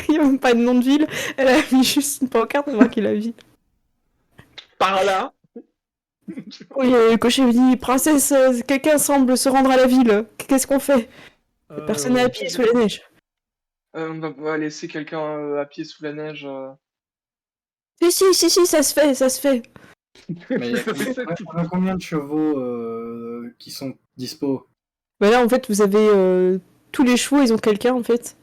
D: Il n'y a même pas de nom de ville. Elle a mis juste une pancarte pour marquer la ville.
C: Par là.
D: Oui, le cocher lui dit princesse, quelqu'un semble se rendre à la ville. Qu'est-ce qu'on fait? Personne n'est à pied sous la neige.
C: On va laisser quelqu'un à pied sous la neige.
D: Si, ça se fait, ça se fait.
B: Mais on a combien de chevaux qui sont dispo?
D: Bah là, en fait, vous avez tous les chevaux, ils ont quelqu'un, en fait.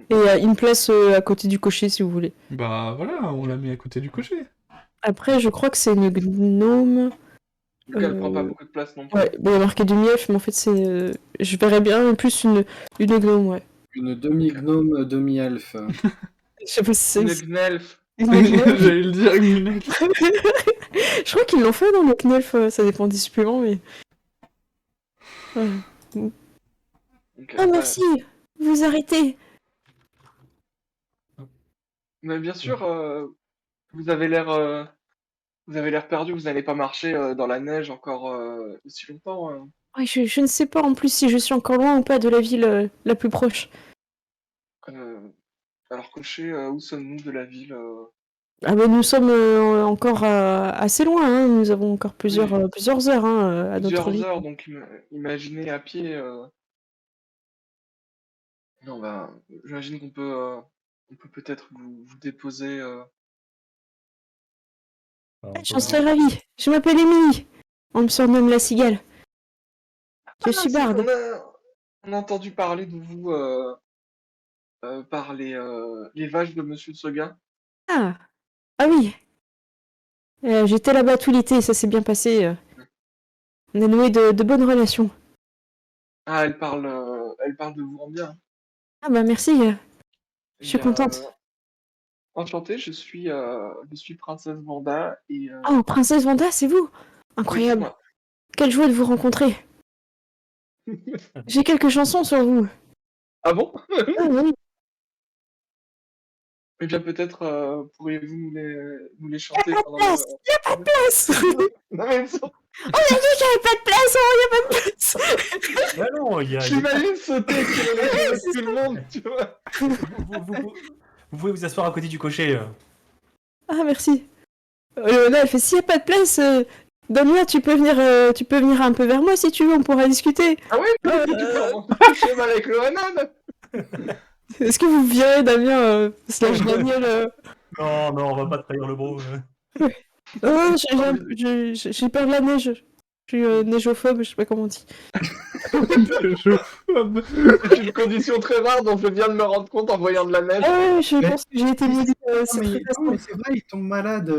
D: Et une place à côté du cocher, si vous voulez.
A: Bah voilà, on l'a mis à côté du cocher.
D: Après, je crois que c'est une gnome.
C: Donc elle prend pas beaucoup de place non plus.
D: Ouais, bon, il y a marqué demi-elfe, mais en fait, c'est. Je verrais bien plus une gnome, ouais.
B: Une demi-gnome, demi-elfe.
D: Je sais pas si c'est.
C: Une gnelf.
D: Une gnome.
A: J'allais le dire, une elfe.
D: Je crois qu'ils l'ont fait dans le Knelf, ça dépend des suppléments, mais. Ouais.
C: Donc,
D: Ah, merci! Vous arrêtez!
C: Mais bien sûr, vous avez l'air perdu, vous n'allez pas marcher dans la neige encore aussi longtemps.
D: Ouais, je ne sais pas en plus si je suis encore loin ou pas de la ville la plus proche.
C: Alors, cocher, où sommes-nous de la ville
D: Ah ben nous sommes encore assez loin, hein. Nous avons encore plusieurs heures à notre
C: Plusieurs
D: lit.
C: heures, donc imaginez à pied. Non, bah, j'imagine qu'on peut peut-être vous déposer.
D: J'en serais ravie. Je m'appelle Émilie. On me surnomme la cigale. Je suis barde.
C: On a entendu parler de vous par les vaches de Monsieur Seguin.
D: Ah oui. J'étais là-bas tout l'été, ça s'est bien passé. On a noué de bonnes relations.
C: Ah, elle parle de vous en bien.
D: Ah bah merci. Je suis contente.
C: Enchanté, je suis Princesse Vanda et.
D: Oh, Princesse Vanda, c'est vous? Incroyable.
C: Oui,
D: Quelle joie de vous rencontrer. J'ai quelques chansons sur vous.
C: ah bon?
D: Ah oui.
C: Eh bien, peut-être pourriez-vous nous les chanter pendant
D: Il n'y a pas de place.
C: Non, mais ils sont-
D: On a dit qu'il n'y avait pas de place, oh, il n'y a pas de place.
E: Bah non, il y a.
C: J'imagine sauter sur les jeux de tout le monde, tu vois.
E: Vous pouvez vous asseoir à côté du cocher.
D: Ah, merci. Léona, elle fait s'il n'y a pas de place, Damien, tu peux venir un peu vers moi si tu veux, on pourra discuter.
C: Ah oui, tu peux toucher mal avec le Hanan.
D: Est-ce que vous virez Damien slash Daniel
E: Non, on va pas trahir le bro.
D: Oh, j'ai peur de la neige. Je suis neigophobe, je sais pas comment on dit.
C: C'est une condition très rare dont je viens de me rendre compte en voyant de la neige.
D: Ah ouais, je pense que j'ai été maudite. C'est très
B: Non, mais c'est vrai, il tombe malade.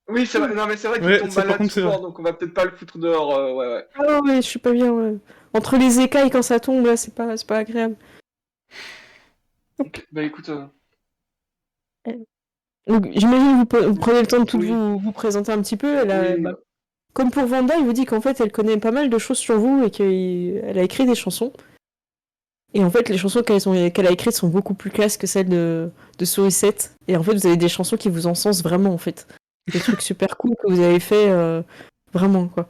C: Oui, c'est vrai. Non, mais c'est vrai qu'il
A: Ouais,
C: tombe
A: ça, par
C: malade
A: contre, c'est
C: souvent,
A: vrai.
C: donc on va peut-être pas le foutre dehors. Ouais.
D: Ah ouais, je suis pas bien, ouais. Entre les écailles quand ça tombe, là, c'est pas agréable.
C: Ok, bah écoute.
D: Donc, j'imagine que vous prenez le temps de tout
C: Oui.
D: vous présenter un petit peu.
C: Oui.
D: Comme pour Vanda, il vous dit qu'en fait, elle connaît pas mal de choses sur vous et qu'elle a écrit des chansons. Et en fait, les chansons qu'elle a écrites sont beaucoup plus classes que celles de Sourisette. Et en fait, vous avez des chansons qui vous encensent vraiment, en fait. Des trucs super cool que vous avez fait vraiment, quoi.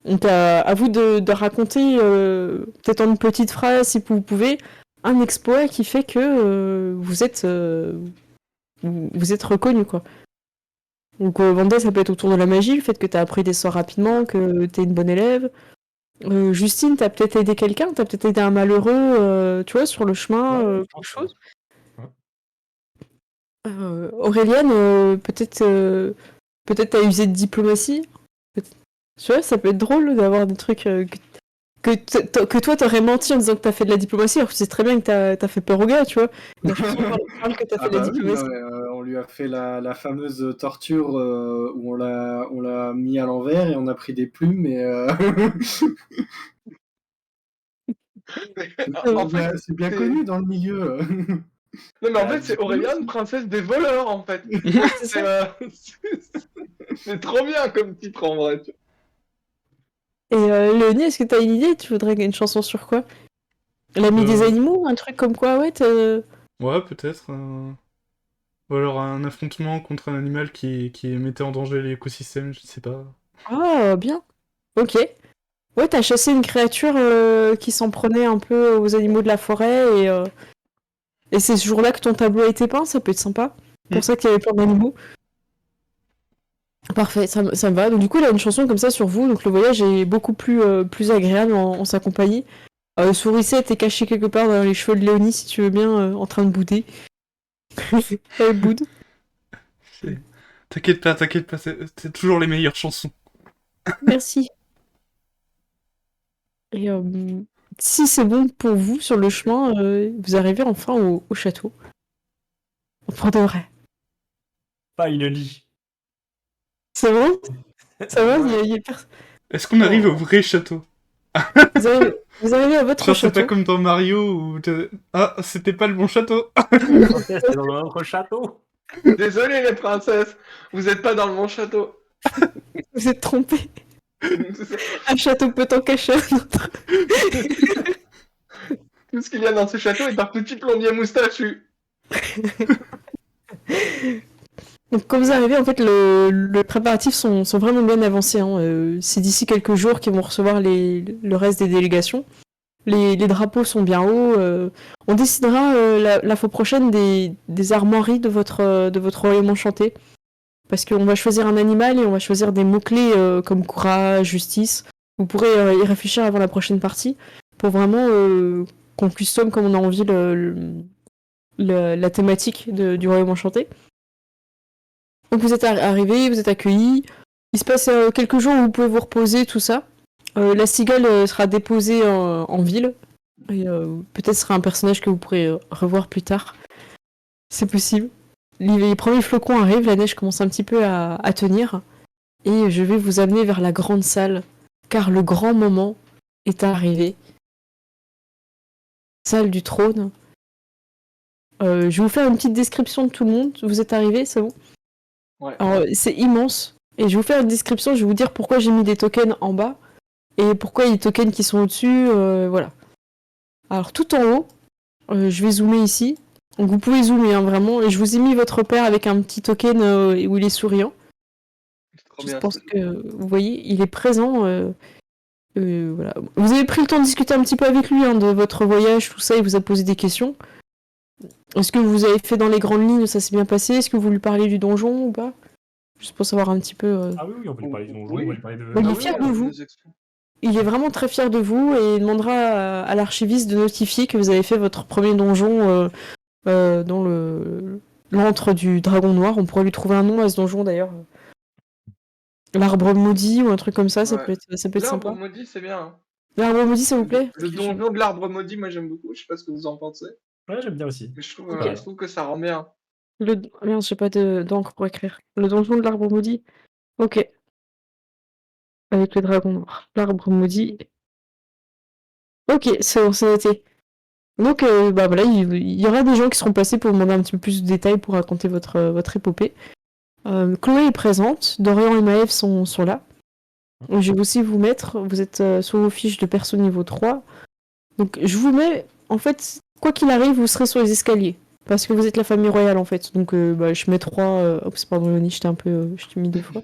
D: Donc, à vous de raconter, peut-être en une petite phrase, si vous pouvez, un exploit qui fait que vous êtes reconnu, quoi. Donc, Vanda, ça peut être autour de la magie, le fait que t'as appris des sorts rapidement, que t'es une bonne élève. Justine, t'as peut-être aidé quelqu'un, t'as peut-être aidé un malheureux, tu vois, sur le chemin, quelque chose. Auréliane, peut-être t'as usé de diplomatie. Tu vois, ça peut être drôle d'avoir des trucs que toi t'aurais menti en disant que t'as fait de la diplomatie, alors que tu sais très bien que t'as fait peur au gars, tu vois. La chanson parle que t'as fait de la diplomatie.
B: On lui a fait la fameuse torture où on l'a mis à l'envers et on a pris des plumes et
C: En fait,
B: c'est bien connu dans le milieu.
C: Non, mais en fait, c'est Auréliane, princesse des voleurs, en fait. C'est trop bien comme titre, en vrai.
D: Et Léonie, est-ce que t'as une idée? Tu voudrais une chanson sur quoi? L'ami des animaux? Un truc comme quoi, ouais?
A: Ouais, peut-être. Ou alors un affrontement contre un animal qui mettait en danger l'écosystème, je sais pas.
D: Ah, bien. Ok. Ouais, t'as chassé une créature qui s'en prenait un peu aux animaux de la forêt Et c'est ce jour-là que ton tableau a été peint, ça peut être sympa. Pour ça qu'il y avait plein d'animaux. Parfait, ça me va. Donc du coup, il a une chanson comme ça sur vous, donc le voyage est beaucoup plus agréable en sa compagnie. Sourisette est cachée quelque part dans les cheveux de Léonie, si tu veux bien, en train de bouder. Elle boude.
A: T'inquiète pas, c'est toujours les meilleures chansons.
D: Merci. Et si c'est bon pour vous, sur le chemin, vous arrivez enfin au château. Pour de vrai.
E: Finally.
D: C'est vrai? Ça va,
C: Ouais.
D: il y a personne.
A: Est-ce qu'on arrive au vrai château?
D: Vous arrivez à votre
A: Genre, c'est
D: château.
A: pas comme dans Mario où ah, c'était pas le bon château.
E: C'est dans notre château.
C: Désolé les princesses, vous êtes pas dans le bon château.
D: Vous êtes trompés. Un château peut en cacher un autre.
C: Tout ce qu'il y a dans ce château est un petit plombier moustachu.
D: Donc quand vous arrivez, en fait, les préparatifs sont vraiment bien avancés. C'est d'ici quelques jours qu'ils vont recevoir le reste des délégations. Les drapeaux sont bien hauts. On décidera la fois prochaine des armoiries de votre royaume enchanté. Parce qu'on va choisir un animal et on va choisir des mots-clés comme courage, justice. Vous pourrez y réfléchir avant la prochaine partie pour vraiment qu'on custom comme on a envie la thématique du royaume enchanté. Donc vous êtes arrivés, vous êtes accueillis. Il se passe quelques jours où vous pouvez vous reposer, tout ça. La cigale sera déposée en ville. Et peut-être sera un personnage que vous pourrez revoir plus tard. C'est possible. Les premiers flocons arrivent, la neige commence un petit peu à tenir. Et je vais vous amener vers la grande salle. Car le grand moment est arrivé. Salle du trône. Je vais vous faire une petite description de tout le monde. Vous êtes arrivés, c'est bon?
C: Ouais.
D: Alors, c'est immense. Et je vais vous faire une description, je vais vous dire pourquoi j'ai mis des tokens en bas et pourquoi il y a des tokens qui sont au-dessus. Voilà. Alors, tout en haut, je vais zoomer ici. Donc, vous pouvez zoomer, hein, vraiment. Et je vous ai mis votre père avec un petit token où il est souriant.
C: Trop
D: Je
C: bien.
D: pense que vous voyez, il est présent. Voilà. Vous avez pris le temps de discuter un petit peu avec lui de votre voyage, tout ça. Il vous a posé des questions. Est-ce que vous avez fait dans les grandes lignes, ça s'est bien passé? Est-ce que vous lui parlez du donjon ou pas? Juste pour savoir un petit peu.
E: Ah oui, on peut lui parler du donjon,
C: Oui.
E: on peut lui parler de...
D: Il est
C: Ah
D: fier
C: oui,
D: de vous.
C: nous explique.
D: Il est vraiment très fier de vous et il demandera à l'archiviste de notifier que vous avez fait votre premier donjon dans l'antre du dragon noir. On pourrait lui trouver un nom à ce donjon d'ailleurs. L'arbre maudit ou un truc comme ça, ça
C: Ouais.
D: peut être
C: L'arbre
D: sympa.
C: maudit, c'est bien. Hein.
D: L'arbre maudit, ça vous plaît?
C: Le donjon de l'arbre maudit, moi j'aime beaucoup. Je sais pas ce que vous en pensez.
E: Ouais, j'aime bien aussi.
C: Mais je trouve,
D: Ok.
C: je trouve que ça rend bien.
D: Merde, j'ai pas d'encre pour écrire. Le donjon de l'arbre maudit. Ok. Avec le dragon noir. L'arbre maudit. Ok, c'est bon, c'est noté. Donc, bah voilà, il y aura des gens qui seront passés pour demander un petit peu plus de détails pour raconter votre épopée. Chloé est présente, Dorian et Maëv sont là. Je vais aussi vous mettre, vous êtes sur vos fiches de perso niveau 3. Donc, je vous mets, en fait, quoi qu'il arrive, vous serez sur les escaliers. Parce que vous êtes la famille royale, en fait. Donc, bah, je mets 3. Oups, pardon, Léonie, je t'ai mis 2 fois.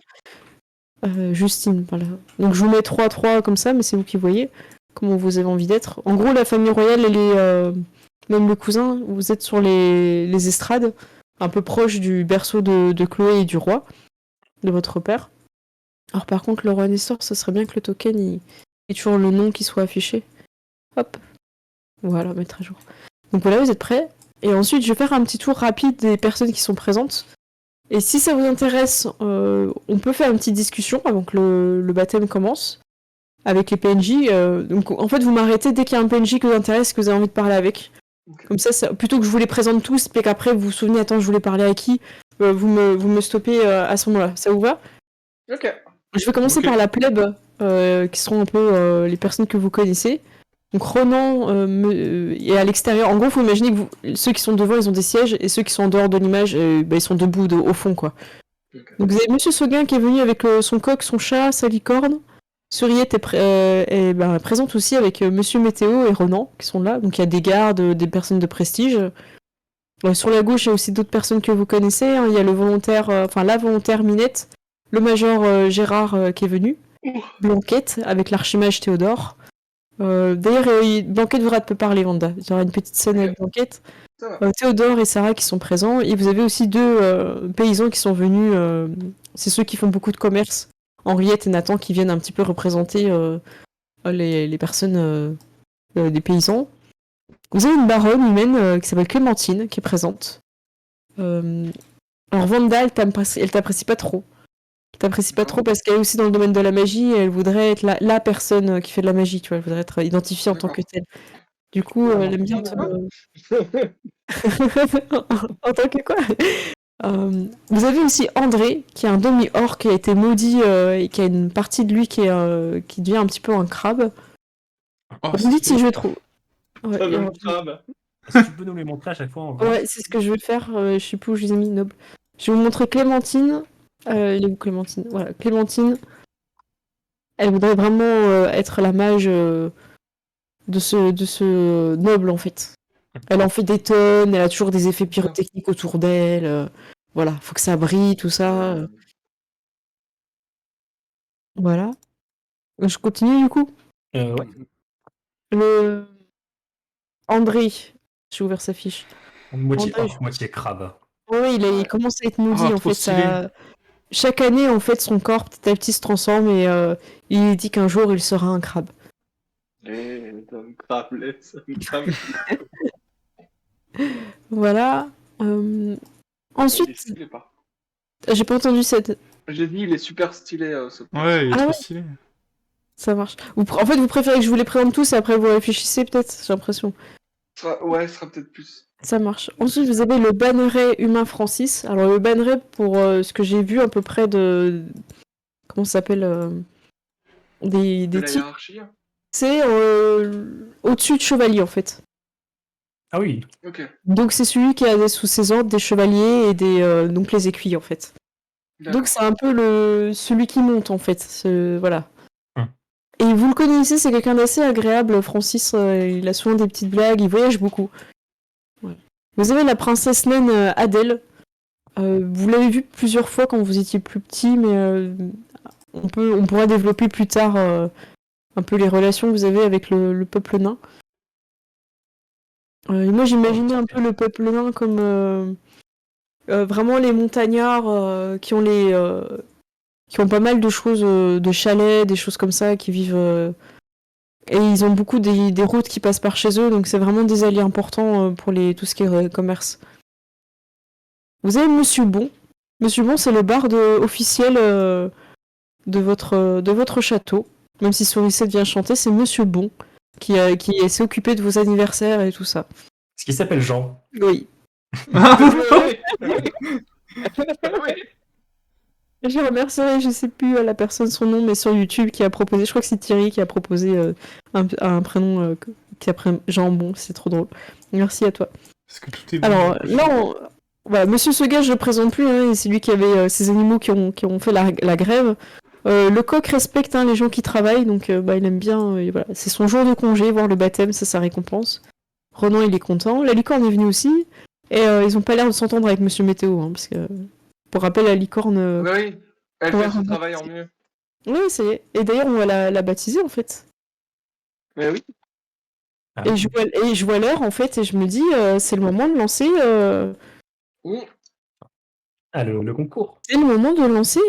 D: Justine, voilà. Donc, je vous mets 3 comme ça, mais c'est vous qui voyez comment vous avez envie d'être. En gros, la famille royale, elle est... même le cousin, vous êtes sur les estrades, un peu proche du berceau de Chloé et du roi, de votre père. Alors par contre, le roi Nestor, ça serait bien que le token, il ait toujours le nom qui soit affiché. Hop. Voilà, mettre à jour. Donc voilà, vous êtes prêts. Et ensuite, je vais faire un petit tour rapide des personnes qui sont présentes. Et si ça vous intéresse, on peut faire une petite discussion avant que le baptême commence. Avec les PNJ. Donc en fait, vous m'arrêtez dès qu'il y a un PNJ qui vous intéresse, que vous avez envie de parler avec.
C: Okay.
D: Comme ça, plutôt que je vous les présente tous, et qu'après vous vous souvenez, attends, je voulais parler à qui, vous me stoppez à ce moment-là. Ça vous va?
C: Ok.
D: Je vais commencer par la plèbe, qui seront un peu les personnes que vous connaissez. Donc Ronan est à l'extérieur. En gros, il faut imaginer que ceux qui sont devant, ils ont des sièges, et ceux qui sont en dehors de l'image, ils sont debout au fond, quoi.
C: Okay.
D: Donc vous avez Monsieur Seguin qui est venu avec son coq, son chat, sa licorne. Suriette est présente aussi avec Monsieur Météo et Ronan qui sont là. Donc il y a des gardes, des personnes de prestige. Sur la gauche, il y a aussi d'autres personnes que vous connaissez. Hein. Il y a le volontaire, la volontaire Minette, le major Gérard qui est venu, Blanquette avec l'archimage Théodore. D'ailleurs, Blanquette voudra te parler, Wanda. Il y aura une petite scène avec Blanquette.
C: Ça va.
D: Théodore et Sarah qui sont présents. Et vous avez aussi deux paysans qui sont venus. C'est ceux qui font beaucoup de commerce. Henriette et Nathan qui viennent un petit peu représenter les personnes des paysans. Vous avez une baronne humaine qui s'appelle Clémentine qui est présente. Alors Vanda, elle t'apprécie pas trop. Elle t'apprécie pas trop parce qu'elle est aussi dans le domaine de la magie et elle voudrait être la personne qui fait de la magie, tu vois. Elle voudrait être identifiée en tant que telle. Du coup, elle aime bien te... En tant que quoi? Vous avez aussi André, qui est un demi-orc qui a été maudit et qui a une partie de lui qui devient un petit peu un crabe.
A: Oh,
D: Vous me dites si je trouve. Ouais,
B: Ah,
D: et
B: le
D: alors,
B: crabe.
E: Est-ce que tu peux nous les montrer à chaque fois en grand?
D: ouais, c'est ce que je vais faire. Je sais plus où je les ai mis, noble. Je vais vous montrer Clémentine. Elle est où, Clémentine? Voilà, Clémentine. Elle voudrait vraiment être la mage de ce noble, en fait. Elle en fait des tonnes, elle a toujours des effets pyrotechniques autour d'elle. Voilà, faut que ça brille, tout ça. Voilà. Je continue du coup.
E: Ouais.
D: Le André, j'ai ouvert sa fiche.
E: Moitié
D: André,
E: orc, moitié crabe.
D: oui, il commence à être maudit
A: Ah,
D: en
A: trop
D: fait.
A: stylé.
D: Chaque année, en fait, son corps petit à petit se transforme et il dit qu'un jour il sera un crabe.
B: Les hommes crabes, les hommes crabes.
D: Voilà.
C: Il est
D: Ensuite,
C: stylé, pas.
D: j'ai pas entendu cette.
C: J'ai dit, il est super stylé, ce
A: Ouais, il est
D: Ah
A: trop
D: ouais.
A: stylé.
D: Ça marche. En fait, vous préférez que je vous les présente tous et après vous réfléchissez peut-être, j'ai l'impression.
C: Ouais, ce sera peut-être plus.
D: Ça marche. Ensuite, vous avez le banneret humain Francis. Alors, le banneret, pour ce que j'ai vu à peu près de. Comment ça s'appelle
C: De
D: des
C: la
D: titres.
C: hiérarchie.
D: C'est au-dessus de chevalier, en fait.
E: Ah oui.
C: Ok.
D: Donc, c'est celui qui a sous ses ordres des chevaliers et donc les écuyers, en fait.
C: D'accord.
D: Donc, c'est un peu celui qui monte, en fait. Voilà.
E: Hum.
D: Et vous le connaissez, c'est quelqu'un d'assez agréable, Francis. Il a souvent des petites blagues, il voyage beaucoup. Ouais. Vous avez la princesse naine Adèle. Vous l'avez vu plusieurs fois quand vous étiez plus petit, mais on pourra développer plus tard un peu les relations que vous avez avec le peuple nain. Moi, j'imaginais un peu le peuple nain comme vraiment les montagnards qui ont pas mal de choses, de chalets, des choses comme ça, qui vivent. Et ils ont beaucoup des routes qui passent par chez eux, donc c'est vraiment des alliés importants pour tout ce qui est commerce. Vous avez Monsieur Bon. Monsieur Bon, c'est le barde officiel de votre château. Même si Sourisette vient chanter, c'est Monsieur Bon qui s'est occupé de vos anniversaires et tout ça.
E: Ce qui s'appelle Jean.
D: Oui.
B: Ouais.
D: Je remercierai, je sais plus la personne son nom, mais sur YouTube qui a proposé, je crois que c'est Thierry qui a proposé un prénom qui après Jean Bon, c'est trop drôle. Merci à toi.
A: Parce que tout est bon.
D: Alors là, voilà, Monsieur Seguin, je le présente plus, hein, c'est lui qui avait ces animaux qui ont fait la grève. Le coq respecte les gens qui travaillent, donc il aime bien. Voilà. C'est son jour de congé, voir le baptême, c'est sa récompense. Renan, il est content. La licorne est venue aussi. Et ils ont pas l'air de s'entendre avec Monsieur Météo, hein, parce que, pour rappel, la licorne...
C: Oui, elle
D: Ouais,
C: fait son
D: ouais.
C: travail en mieux.
D: Oui, ça y est. Et d'ailleurs, on va la baptiser, en fait.
C: Mais oui.
E: Ah,
D: Et je vois l'heure, en fait, et je me dis, c'est le moment de lancer...
C: Oui.
E: Ah, le concours.
D: C'est le moment de lancer.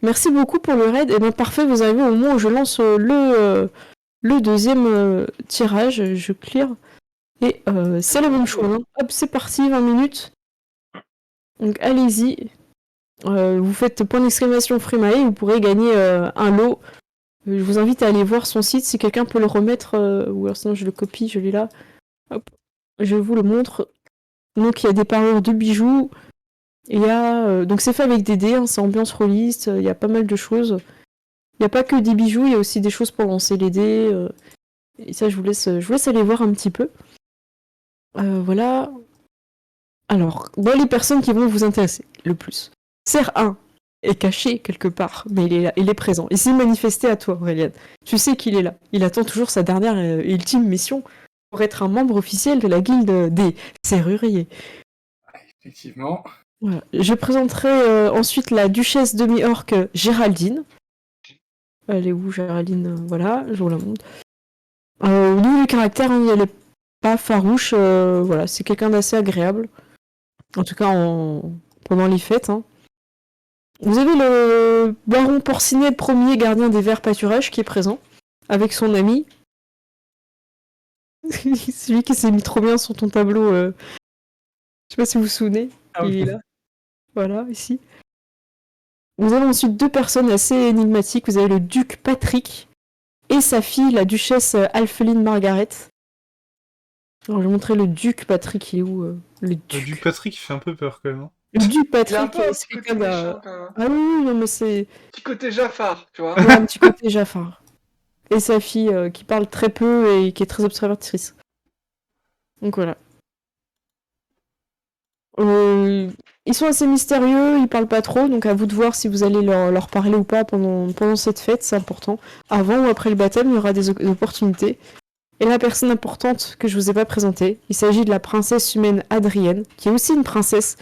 D: Merci beaucoup pour le raid. Et bien, parfait, vous arrivez au moment où je lance le deuxième tirage. Je clear. Et c'est la même chose. Hein. Hop, c'est parti, 20 minutes. Donc, allez-y. Vous faites point d'exclamation Freemae, vous pourrez gagner un lot. Je vous invite à aller voir son site si quelqu'un peut le remettre, ou alors sinon je le copie, je l'ai là. Hop, je vous le montre. Donc il y a des parures de bijoux. Il y a donc c'est fait avec des dés, hein, c'est ambiance rôliste. Il y a pas mal de choses. Il n'y a pas que des bijoux, il y a aussi des choses pour lancer les dés. Et ça, je vous laisse aller voir un petit peu. Voilà. Alors, les personnes qui vont vous intéresser le plus. Serre 1 est caché quelque part, mais il est là, il est présent. Il s'est manifesté à toi, Aurélien. Tu sais qu'il est là. Il attend toujours sa dernière et ultime mission pour être un membre officiel de la guilde des serruriers.
B: Effectivement.
D: Voilà. Je présenterai ensuite la duchesse demi-orque Géraldine. Elle est où, Géraldine? Voilà, je vous la montre. Au niveau du caractère, il y a les pas farouche, voilà, c'est quelqu'un d'assez agréable. En tout cas, pendant les fêtes. Hein. Vous avez le baron Porcinet, premier gardien des verts pâturages, qui est présent, avec son ami. Celui qui s'est mis trop bien sur ton tableau. Je sais pas si vous vous souvenez.
E: Ah
D: Il
E: oui.
D: est là. Voilà, ici. Vous avez ensuite deux personnes assez énigmatiques. Vous avez le duc Patrick et sa fille, la duchesse Alpheline Margaret. Alors, je vais montrer le duc Patrick. Il est où le
A: Le
D: duc
A: duc Patrick, il fait un peu peur quand même. Hein.
D: Le duc
C: Il a un
D: Patrick,
C: peu un
D: c'est
C: petit côté
D: quelqu'un
C: méchant quand même.
D: Ah oui, non, mais c'est.
C: Petit côté Jafar, tu vois.
D: Ouais, un petit côté Jafar. Et sa fille qui parle très peu et qui est très observatrice. Donc voilà. Ils sont assez mystérieux, ils parlent pas trop, donc à vous de voir si vous allez leur parler ou pas pendant cette fête, c'est important. Avant ou après le baptême, il y aura des opportunités. Et la personne importante que je vous ai pas présentée, il s'agit de la princesse humaine Adrienne, qui est aussi une princesse,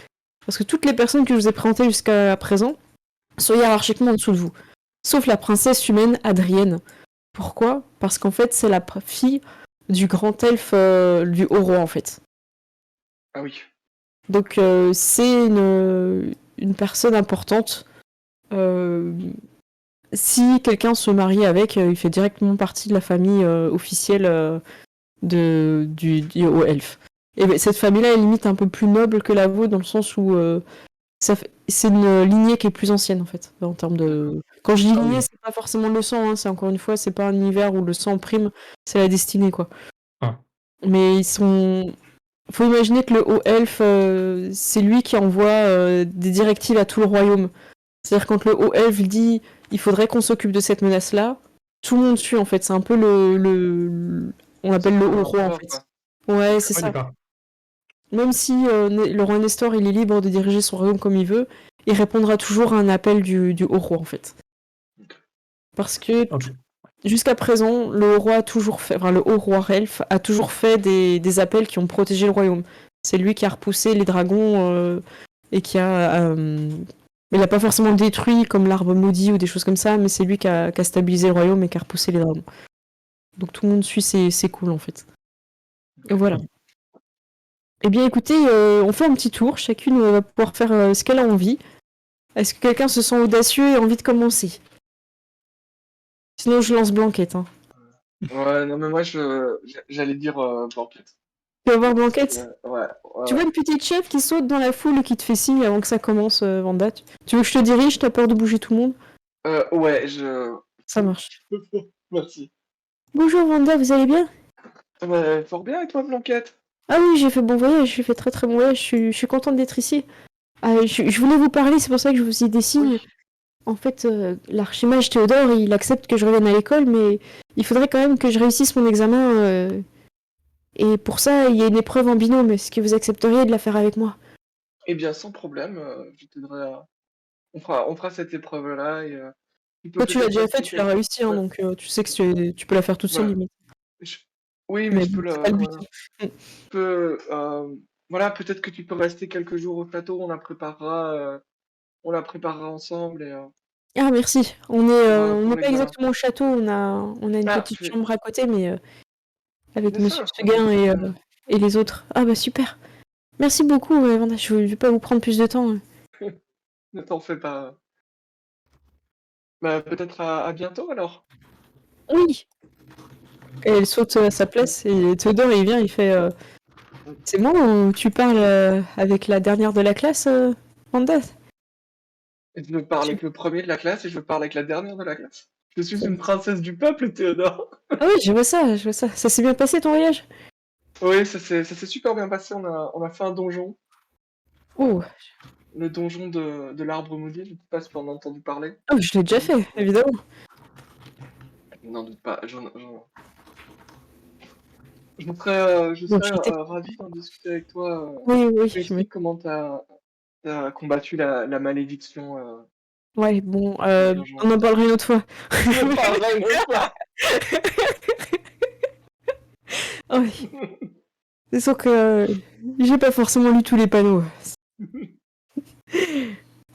D: parce que toutes les personnes que je vous ai présentées jusqu'à présent sont hiérarchiquement en dessous de vous. Sauf la princesse humaine Adrienne. Pourquoi ? Parce qu'en fait, c'est la fille du grand elfe du haut roi, en fait.
C: Ah oui.
D: Donc c'est une personne importante. Si quelqu'un se marie avec, il fait directement partie de la famille officielle du haut elfe. Et ben, cette famille-là est limite un peu plus noble que la vôtre dans le sens où c'est une lignée qui est plus ancienne en fait en termes de. Quand je dis lignée, c'est pas forcément le sang. Hein, c'est encore une fois, c'est pas un univers où le sang prime, c'est la destinée quoi.
E: Ah.
D: Mais ils sont. Faut imaginer que le haut elfe, c'est lui qui envoie des directives à tout le royaume. C'est-à-dire quand le haut elfe dit il faudrait qu'on s'occupe de cette menace-là, tout le monde suit en fait. C'est un peu on l'appelle le haut roi en fait. Ouais, c'est ça.
E: D'accord.
D: Même si le roi Nestor il est libre de diriger son royaume comme il veut, il répondra toujours à un appel du haut roi en fait. Parce que
E: Ok.
D: jusqu'à présent, le haut roi elfe a toujours fait des appels qui ont protégé le royaume. C'est lui qui a repoussé les dragons et qui a. Il n'a pas forcément détruit comme l'arbre maudit ou des choses comme ça, mais c'est lui qui a stabilisé le royaume et qui a repoussé les dragons. Donc tout le monde suit c'est cool en fait. Et voilà. Eh bien écoutez, on fait un petit tour. Chacune va pouvoir faire ce qu'elle a envie. Est-ce que quelqu'un se sent audacieux et a envie de commencer ? Sinon je lance Blanquette. Hein.
C: Ouais, non mais moi j'allais dire Blanquette.
D: Tu vas voir Blanquette ?
C: Ouais.
D: Tu vois une petite chef qui saute dans la foule et qui te fait signe avant que ça commence, Vanda. Tu veux que je te dirige ? T'as peur de bouger tout le monde ?
C: Ouais,
D: Ça marche.
C: Merci.
D: Bonjour Vanda, vous allez bien ?
C: Fort bien et toi, Blanquette?
D: Ah oui, j'ai fait bon voyage, j'ai fait très très bon voyage, je suis contente d'être ici. Je voulais vous parler, c'est pour ça que je vous ai des signes.
C: Oui.
D: En fait, l'archimage Théodore, il accepte que je revienne à l'école, mais il faudrait quand même que je réussisse mon examen. Et pour ça, il y a une épreuve en binôme. Est-ce que vous accepteriez de la faire avec moi ?
C: Eh bien, sans problème, je t'aiderai à... on fera cette épreuve-là et tu peux
D: Toi, tu l'as
C: peut-être
D: déjà fait,
C: rester
D: tu l'as
C: quelques...
D: réussi, hein,
C: Ouais,
D: donc tu sais que tu peux la faire toute seule,
C: voilà.
D: limite.
C: Je- Oui, mais
D: Mais
C: je peux
D: bon, c'est pas le but.
C: voilà. Je peux, voilà, peut-être que tu peux rester quelques jours au château, on la préparera ensemble et
D: Ah, merci. On
C: pour
D: n'est pas
C: l'examen.
D: exactement au château, on a une
C: Ah,
D: petite chambre à côté, mais avec
C: c'est
D: Monsieur
C: ça.
D: Seguin et les autres. Ah bah super. Merci beaucoup, Vanda. Je vais pas vous prendre plus de temps.
C: Ne t'en fais pas. Bah, peut-être à bientôt alors.
D: Oui. Et elle saute à sa place et Théodore il vient, il fait c'est moi ou tu parles avec la dernière de la classe, Vanda ?
C: Et je parle avec le premier de la classe et je parle avec la dernière de la classe. Je suis une princesse du peuple, Théodore.
D: Ah oui, je vois ça, je vois ça. Ça s'est bien passé ton voyage ?
C: Oui, ça s'est super bien passé. On a fait un donjon,
D: Oh,
C: le donjon de l'arbre maudit. Je ne sais pas si tu en as entendu parler.
D: ah, je l'ai déjà fait, évidemment.
C: N'en doute pas. Je
D: Bon,
C: serais
D: j'étais-
C: ravi d'en discuter avec toi.
D: Oui, oui,
C: Tu m'expliques comment t'as combattu la malédiction
D: Ouais, bon,
C: du donjon.
D: on en parlera une autre fois.
C: Je me parlerai une autre fois.
D: Ah oui. C'est sûr que j'ai pas forcément lu tous les panneaux.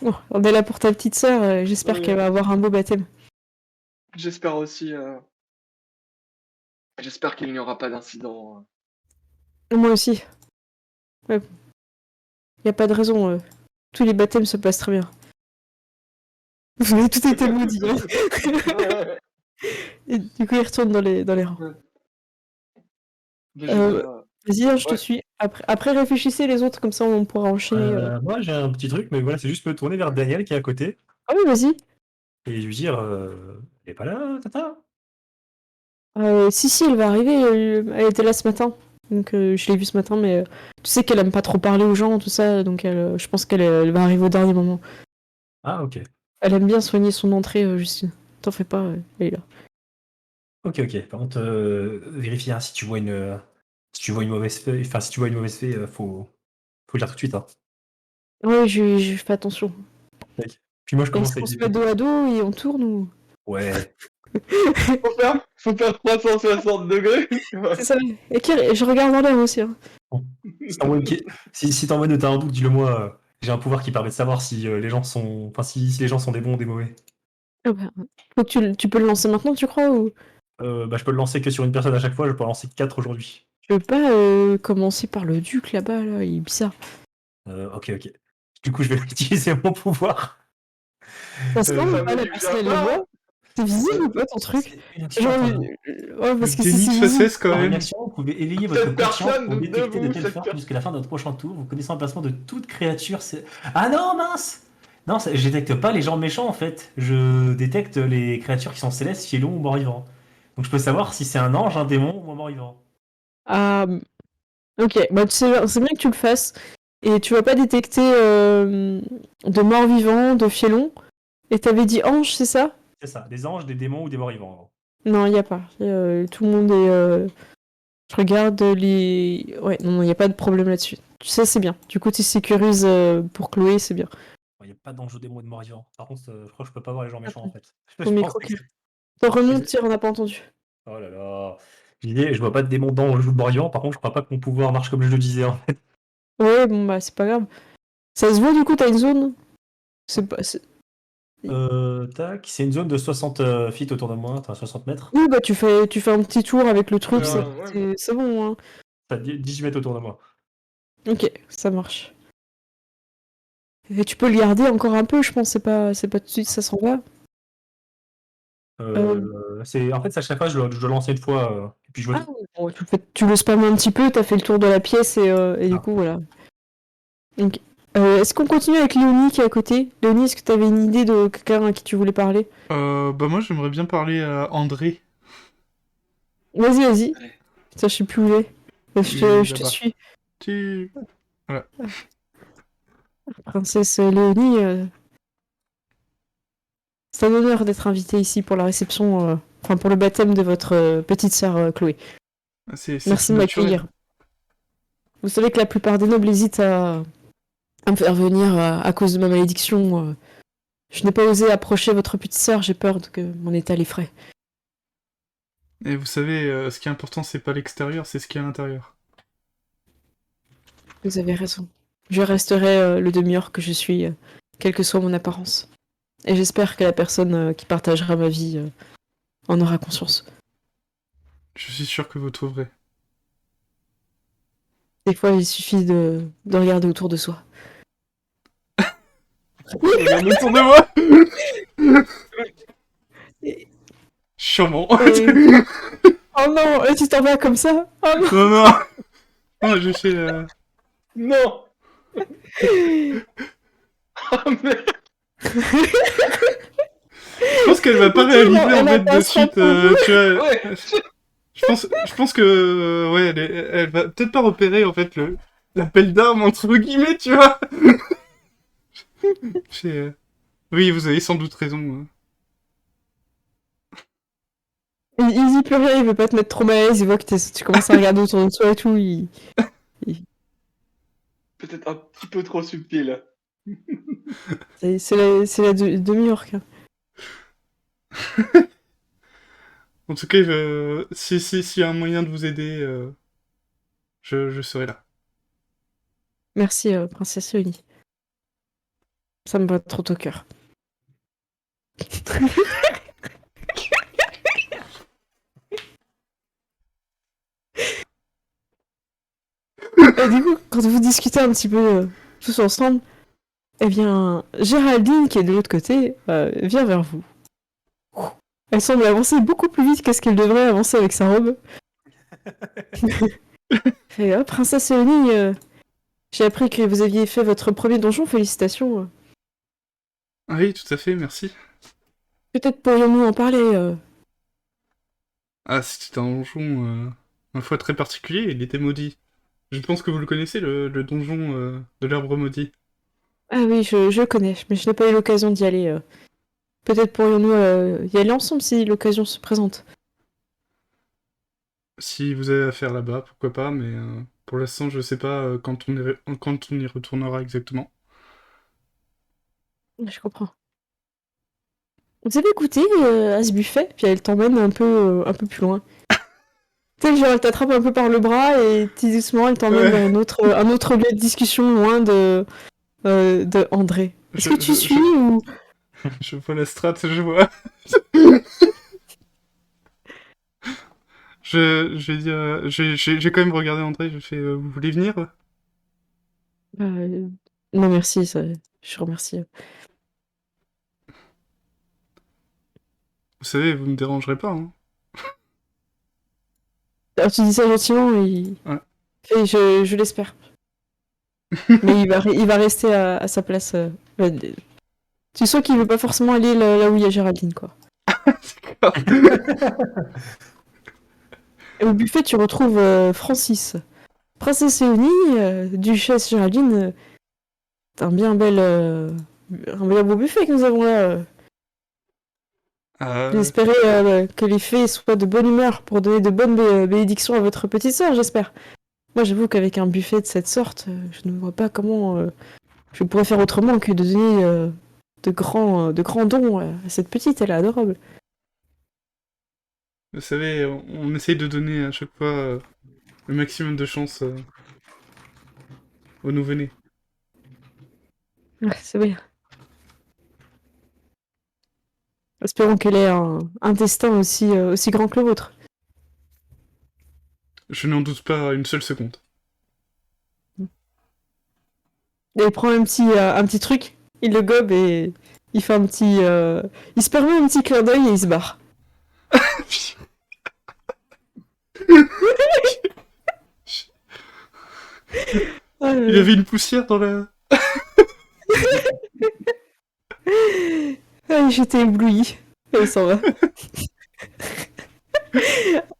D: Bon, on est là pour ta petite sœur, j'espère
C: Oui,
D: qu'elle va avoir un beau baptême.
C: j'espère aussi. J'espère qu'il n'y aura pas d'incident.
D: Moi aussi. Ouais. Y a pas de raison. Tous les baptêmes se passent très bien. Vous avez tout été maudit. Hein. Et du coup, il retourne dans les rangs.
C: Mais je vais dire,
D: Vas-y, hein, je te
C: ouais.
D: suis. Après, réfléchissez les autres, comme ça on pourra enchaîner.
E: Moi, j'ai un petit truc, mais voilà, c'est juste me tourner vers Daniel qui est à côté
D: Ah oui, vas-y.
E: et lui dire elle est pas là, Tata?
D: Si, elle va arriver. Elle était là ce matin. Donc, je l'ai vue ce matin, mais tu sais qu'elle aime pas trop parler aux gens, tout ça. Donc, je pense qu'elle va arriver au dernier moment.
E: Ah, ok.
D: Elle aime bien soigner son entrée, Justine. T'en fais pas, elle est là.
E: Ok, ok. Par contre, vérifie hein, si tu vois une mauvaise fée, enfin si tu vois une mauvaise fée, faut le dire tout de suite. Hein.
D: Ouais, je fais attention.
E: Mec. Puis moi, je
D: Est-ce
E: commence à
D: qu'on se
E: éviter.
D: met dos à dos et on tourne ou.
E: Ouais.
C: Faut faire 360 degrés.
D: C'est ça. Et je regarde en l'air aussi. Hein.
E: Bon. Si t'es en mode t'as un doute, dis-le moi. J'ai un pouvoir qui permet de savoir si les gens sont, enfin si les gens sont des bons ou des mauvais.
D: Ah bah, faut que tu peux le lancer maintenant, tu crois ou...
E: Bah, je peux le lancer que sur une personne à chaque fois. Je peux en lancer 4 aujourd'hui.
D: Je veux pas commencer par le duc là-bas, là, il est bizarre.
E: Ok, ok. Du coup, je vais utiliser mon pouvoir.
D: Ça se
E: Euh,
D: sent pas, la personne elle le voit. C'est visible ou pas ton truc?
E: C'est une action,
D: Genre,
E: pardon.
D: ouais, parce que si
A: Déni de
D: c'est visible.
A: façesse quand
E: Par une
A: même.
E: action, vous pouvez éveiller votre
C: Cette
E: conscience
C: personne
E: pour détecter de
C: debout,
E: telles
C: cette
E: sortes
C: personne.
E: jusqu'à la fin de notre prochain tour. Vous connaissez l'emplacement de toute créature. Ah non, mince! Non, je détecte pas les gens méchants en fait. Je détecte les créatures qui sont célestes, fielons ou morts-vivants. Donc je peux savoir si c'est un ange, un démon ou un mort-vivant.
D: Ah, ok, bah c'est bien que tu le fasses. Et tu vas pas détecter de morts vivants, de fielons. Et t'avais dit ange, c'est ça?
E: C'est ça, des anges, des démons ou des morts-vivants.
D: Non, il y a pas. Tout le monde est. Je regarde les. Ouais, non, il y a pas de problème là-dessus. Ça, c'est bien. Du coup, tu sécurises pour Chloé, c'est bien.
E: Il n'y a pas d'ange, de démon ou de mort-vivant. Par contre, je crois que je peux pas voir les gens méchants en fait.
D: Ton
E: Je pense
D: micro
E: que
D: qui. T'en remontes, on n'a pas entendu.
E: Oh là là. Je disais, je vois pas de démon d'ange ou de mort-vivant. Par contre, je crois pas que mon pouvoir marche comme je le disais en fait.
D: Ouais, bon, bah, c'est pas grave. Ça se voit, du coup, t'as une zone? C'est pas.
E: Tac, c'est une zone de 60 feet autour de moi, enfin 60 mètres.
D: Oui, bah, tu fais un petit tour avec le truc,
C: Ouais.
D: c'est bon, hein.
E: Ça 18 mètres autour de moi.
D: Ok, ça marche. Et tu peux le garder encore un peu, je pense, c'est pas tout de suite, ça s'en va.
E: En fait, ça, chaque fois, je dois lancer une fois, et puis je vois
D: Ah,
E: tout.
D: bon, tu le spammes un petit peu, t'as fait le tour de la pièce et du
E: Ah.
D: coup, voilà. Donc, est-ce qu'on continue avec Léonie qui est à côté? Léonie, est-ce que t'avais une idée de quelqu'un à qui tu voulais parler?
A: Bah moi j'aimerais bien parler à André.
D: Vas-y, vas-y.
C: Allez.
D: Ça, je sais plus où il est.
A: Il est
D: Je te
A: là-bas.
D: suis.
A: Tu... Voilà.
D: Princesse Léonie, c'est un honneur d'être invitée ici pour la réception, enfin pour le baptême de votre petite sœur Chloé.
A: C'est
D: Merci
A: tout
D: de
A: naturel.
D: m'accueillir. Vous savez que la plupart des nobles hésitent à me faire venir à cause de ma malédiction. Je n'ai pas osé approcher votre petite sœur, j'ai peur que mon état l'effraie.
A: Et vous savez, ce qui est important, c'est pas l'extérieur, c'est ce qui est à l'intérieur.
D: Vous avez raison. Je resterai le demi-orc que je suis, quelle que soit mon apparence. Et j'espère que la personne qui partagera ma vie en aura conscience.
A: Je suis sûr que vous trouverez.
D: Des fois, il suffit de regarder autour de soi.
A: Regarde autour de moi. Sûrement.
D: Oh non, tu t'en vas comme ça? Oh non.
A: Non, non. Non, je fais...
C: Non. Oh merde.
A: Je pense qu'elle va pas réaliser en fait de suite, tu vois.
C: Ouais.
A: Je pense que ouais, elle va peut-être pas repérer en fait l'appel d'armes entre guillemets, tu vois. Oui, vous avez sans doute raison.
D: Il dit plus rien, il veut pas te mettre trop mal à l'aise, il voit que tu commences à regarder autour de toi et tout.
C: Peut-être un petit peu trop subtil.
D: C'est la demi-orque. Hein.
A: En tout cas, s'il y a un moyen de vous aider, je serai là.
D: Merci, princesse Léonie. Ça me va trop au cœur. Et du coup, quand vous discutez un petit peu tous ensemble, eh bien, Géraldine, qui est de l'autre côté, vient vers vous. Elle semble avancer beaucoup plus vite que ce qu'elle devrait avancer avec sa robe. Et Princesse Léonie, j'ai appris que vous aviez fait votre premier donjon, félicitations.
A: Ah oui, tout à fait, merci.
D: Peut-être pourrions-nous en parler.
A: Ah, c'était un donjon, ma foi, très particulier, il était maudit. Je pense que vous le connaissez, le donjon de l'arbre maudit.
D: Ah oui, je connais, mais je n'ai pas eu l'occasion d'y aller. Peut-être pourrions-nous y aller ensemble si l'occasion se présente.
A: Si vous avez affaire là-bas, pourquoi pas, mais pour l'instant, je sais pas quand on y retournera exactement.
D: Je comprends. Vous avez goûté à ce buffet, puis elle t'emmène un peu plus loin. Tu sais, genre elle t'attrape un peu par le bras et tout doucement elle t'emmène
A: Ouais.
D: vers un autre lieu de discussion loin de André. Est-ce
A: Je-
D: que tu
A: je-
D: suis
A: je-
D: ou...
A: Je vois la strat, je vois. Je vais dire, j'ai quand même regardé André, je fais, vous voulez venir?
D: Euh, Non merci, je remercie.
A: Vous savez, vous me dérangerez pas, hein.
D: Alors tu dis ça gentiment
A: Ouais.
D: et je l'espère. Mais il va rester à sa place. Tu sens qu'il veut pas forcément aller là où il y a Géraldine, quoi.
A: D'accord.
D: Et au buffet, tu retrouves Francis. Princesse Léonie, Duchesse Géraldine, c'est un bien beau buffet que nous avons là. J'espérais que les fées soient de bonne humeur pour donner de bonnes bénédictions à votre petite sœur, j'espère. Moi, j'avoue qu'avec un buffet de cette sorte, je ne vois pas comment je pourrais faire autrement que de donner de grands dons à cette petite, elle est adorable.
A: Vous savez, on essaye de donner à chaque fois le maximum de chance aux nouveau-nés.
D: Ouais, c'est bien. Espérons qu'elle ait un destin aussi grand que le vôtre.
A: Je n'en doute pas une seule seconde.
D: Et il prend un petit truc, il le gobe et il fait il se permet un petit clin d'œil et il se barre. Ah,
A: Il avait une poussière dans la...
D: j'étais éblouie. Et il s'en va.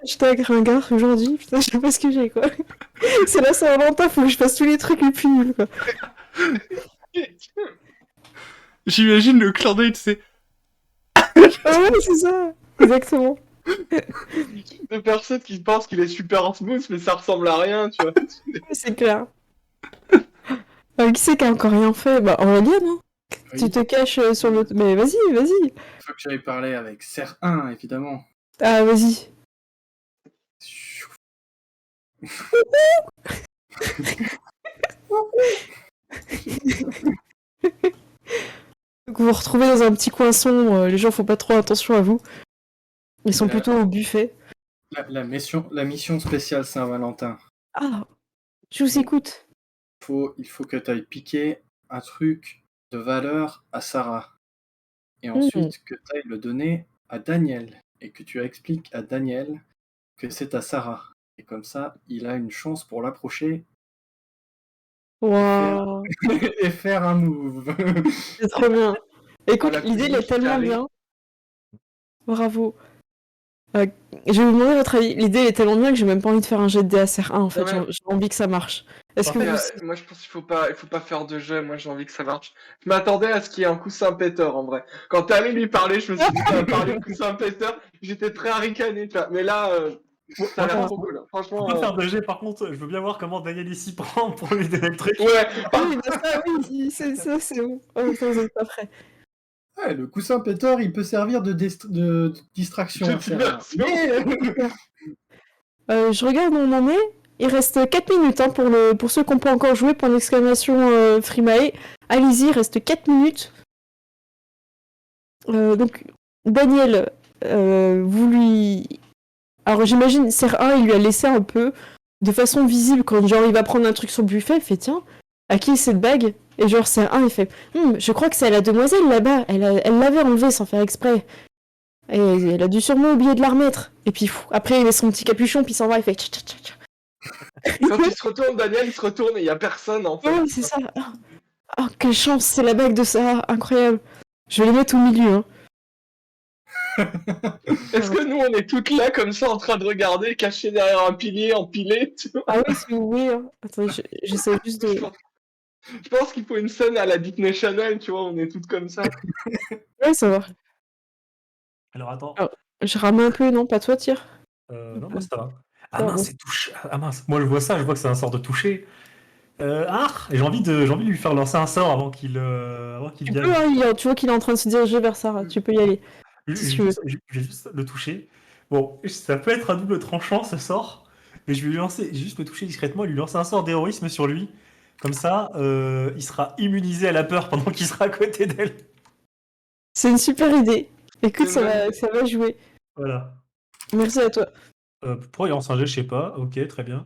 D: Hashtag ringard aujourd'hui, putain, je sais pas ce que j'ai, quoi. C'est la Saint-Valentin, faut que je fasse tous les trucs les plus nuls, quoi.
A: J'imagine le clin d'œil, c'est...
D: Ah ouais, c'est ça. Exactement.
C: Des personnes qui pensent qu'il est super smooth, mais ça ressemble à rien, tu vois.
D: C'est clair. Qui c'est qui a encore rien fait? Bah, Aurélien, non?
B: Oui.
D: Tu te caches sur le... Mais vas-y.
B: Il faut que j'aille parler avec Serre 1, évidemment.
D: Ah, vas-y. Donc vous vous retrouvez dans un petit coin sombre, les gens font pas trop attention à vous. Ils sont plutôt au buffet.
B: La mission spéciale Saint-Valentin.
D: Ah, je vous écoute.
B: Il faut que tu ailles piquer un truc de valeur à Sarah. Et ensuite que tu ailles le donner à Daniel. Et que tu expliques à Daniel que c'est à Sarah. Et comme ça, il a une chance pour l'approcher
D: Waouh,
B: et faire un move.
D: c'est trop bien. Écoute,
B: Voilà,
D: l'idée elle est tellement
B: carré.
D: bien. Bravo. Je vais vous demander votre avis. L'idée elle est tellement bien que j'ai même pas envie de faire un jet de DSR1 en fait.
C: Ouais.
D: J'ai envie que ça marche. Est-ce que vous...
C: Moi, je pense qu'il faut pas faire de jeu. Moi, j'ai envie que ça marche. Je m'attendais à ce qu'il y ait un coussin péteur, en vrai. Quand t'es allé lui parler, je me suis dit, tu vas parler de coussin péteur. J'étais très ricané, tu vois. Mais là, ça a l'air trop cool. Franchement.
E: On peut faire de jet, par contre, je veux bien voir comment Daniel ici prend pour lui donner le truc.
C: Ouais.
D: Ah oui, bah ça, oui, c'est bon. Oh, ça, vous êtes pas prêts.
B: Ouais, le coussin péteur, il peut servir de distraction.
C: De
B: à Sarah.
C: diversion.
D: Je regarde où on en est. Il reste 4 minutes hein, pour ceux qui n'ont pas encore joué. Point d'exclamation Frimae. Allez-y, il reste 4 minutes. Donc, Daniel, vous lui... Alors j'imagine, Serre 1, il lui a laissé un peu de façon visible, quand genre il va prendre un truc sur le buffet, il fait tiens, à qui est cette bague? Et genre c'est un, il fait je crois que c'est à la demoiselle là-bas, elle l'avait enlevée sans faire exprès. Et elle a dû sûrement oublier de la remettre. Et puis après il met son petit capuchon, puis il s'en va, il fait tcha, tcha, tcha, tcha.
C: Quand il se retourne, Daniel, il se retourne et il y a personne en fait.
D: Ouais, c'est ça. Oh, quelle chance, c'est la bague de Sarah, incroyable. Je vais les mettre au milieu, hein.
C: Est-ce que nous on est toutes là comme ça en train de regarder, cachées derrière un pilier, empilé, tu vois?
D: Ah oui, si vous voulez, hein. Attendez, j'essaie juste de...
C: Je pense qu'il faut une scène à la Disney Channel, tu vois, on est toutes comme ça.
D: Ouais, ça va.
E: Alors attends.
D: Alors, je rame un peu, non? Pas toi, tire?
E: Non, moi ça va. Ah
D: Ah,
E: mince,
D: bon.
E: c'est touché. Ah mince, moi je vois ça, je vois que c'est un sort de toucher. Et j'ai envie de lui faire lancer un sort avant qu'il
D: Tu
E: vienne.
D: peux, hein, tu vois qu'il est en train de se diriger vers Sarah, tu peux y aller.
E: Je
D: Si
E: vais
D: tu veux.
E: juste le toucher. Bon, ça peut être un double tranchant ce sort, mais je vais lui lancer, juste le toucher discrètement et lui lancer un sort d'héroïsme sur lui. Comme ça, il sera immunisé à la peur pendant qu'il sera à côté d'elle.
D: C'est une super idée. Écoute,
C: C'est une bonne
D: ça va jouer.
E: Voilà.
D: Merci à toi.
E: Pourquoi il lance un jet, je sais pas. Ok, très bien.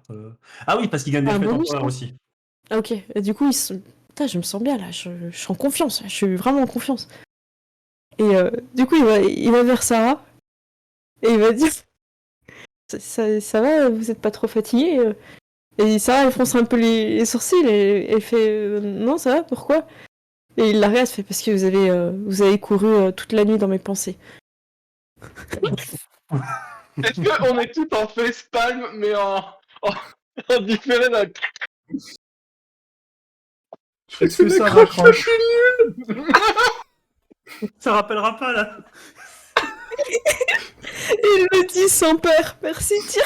E: Ah oui, parce qu'il gagne des
D: Un
E: frais
D: bonus,
E: temporaires
D: non?
E: aussi.
D: Ah, ok. Et du coup, putain, je me sens bien là. Je suis en confiance. Là. Je suis vraiment en confiance. Et du coup, il va vers Sarah. Et il va dire ça va, vous êtes pas trop fatigué? Et Sarah, elle fronce un peu les sourcils et elle fait non, ça va, pourquoi? Et il la regarde, fait parce que vous avez couru toute la nuit dans mes pensées.
C: Est-ce qu'on est toutes en facepalm, mais en différé d'un...
A: Est-ce que ça raccroche?
E: Ça rappellera pas là.
D: Il le dit sans peur. Merci, tire.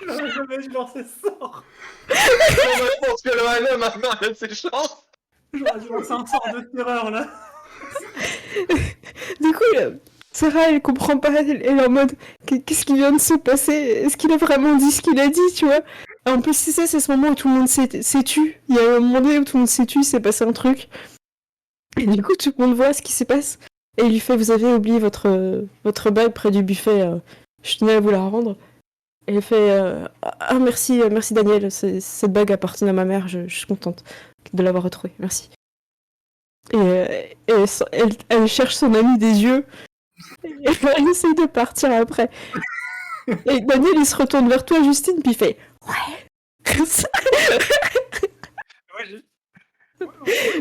E: J'aurais jamais dû lancer ce sort.
C: Je pense que le Hannah, maintenant, elle a ses chances.
E: J'aurais dû lancer un sort de terreur là.
D: Du coup, Sarah, elle comprend pas. Elle est en mode qu'est-ce qui vient de se passer? Est-ce qu'il a vraiment dit ce qu'il a dit, tu vois? En plus, c'est ce moment où tout le monde s'est tu. Il y a un moment donné où tout le monde s'est tu, il s'est passé un truc. Et du coup, tout le monde voit ce qui se passe. Et il lui fait vous avez oublié votre bague près du buffet. Je tenais à vous la rendre. Et elle fait ah merci Daniel, cette bague appartenait à ma mère, je suis contente de l'avoir retrouvée, merci. Et elle cherche son ami des yeux et elle essaye de partir après. Et Daniel il se retourne vers toi Justine puis il fait ouais.
E: Ouais,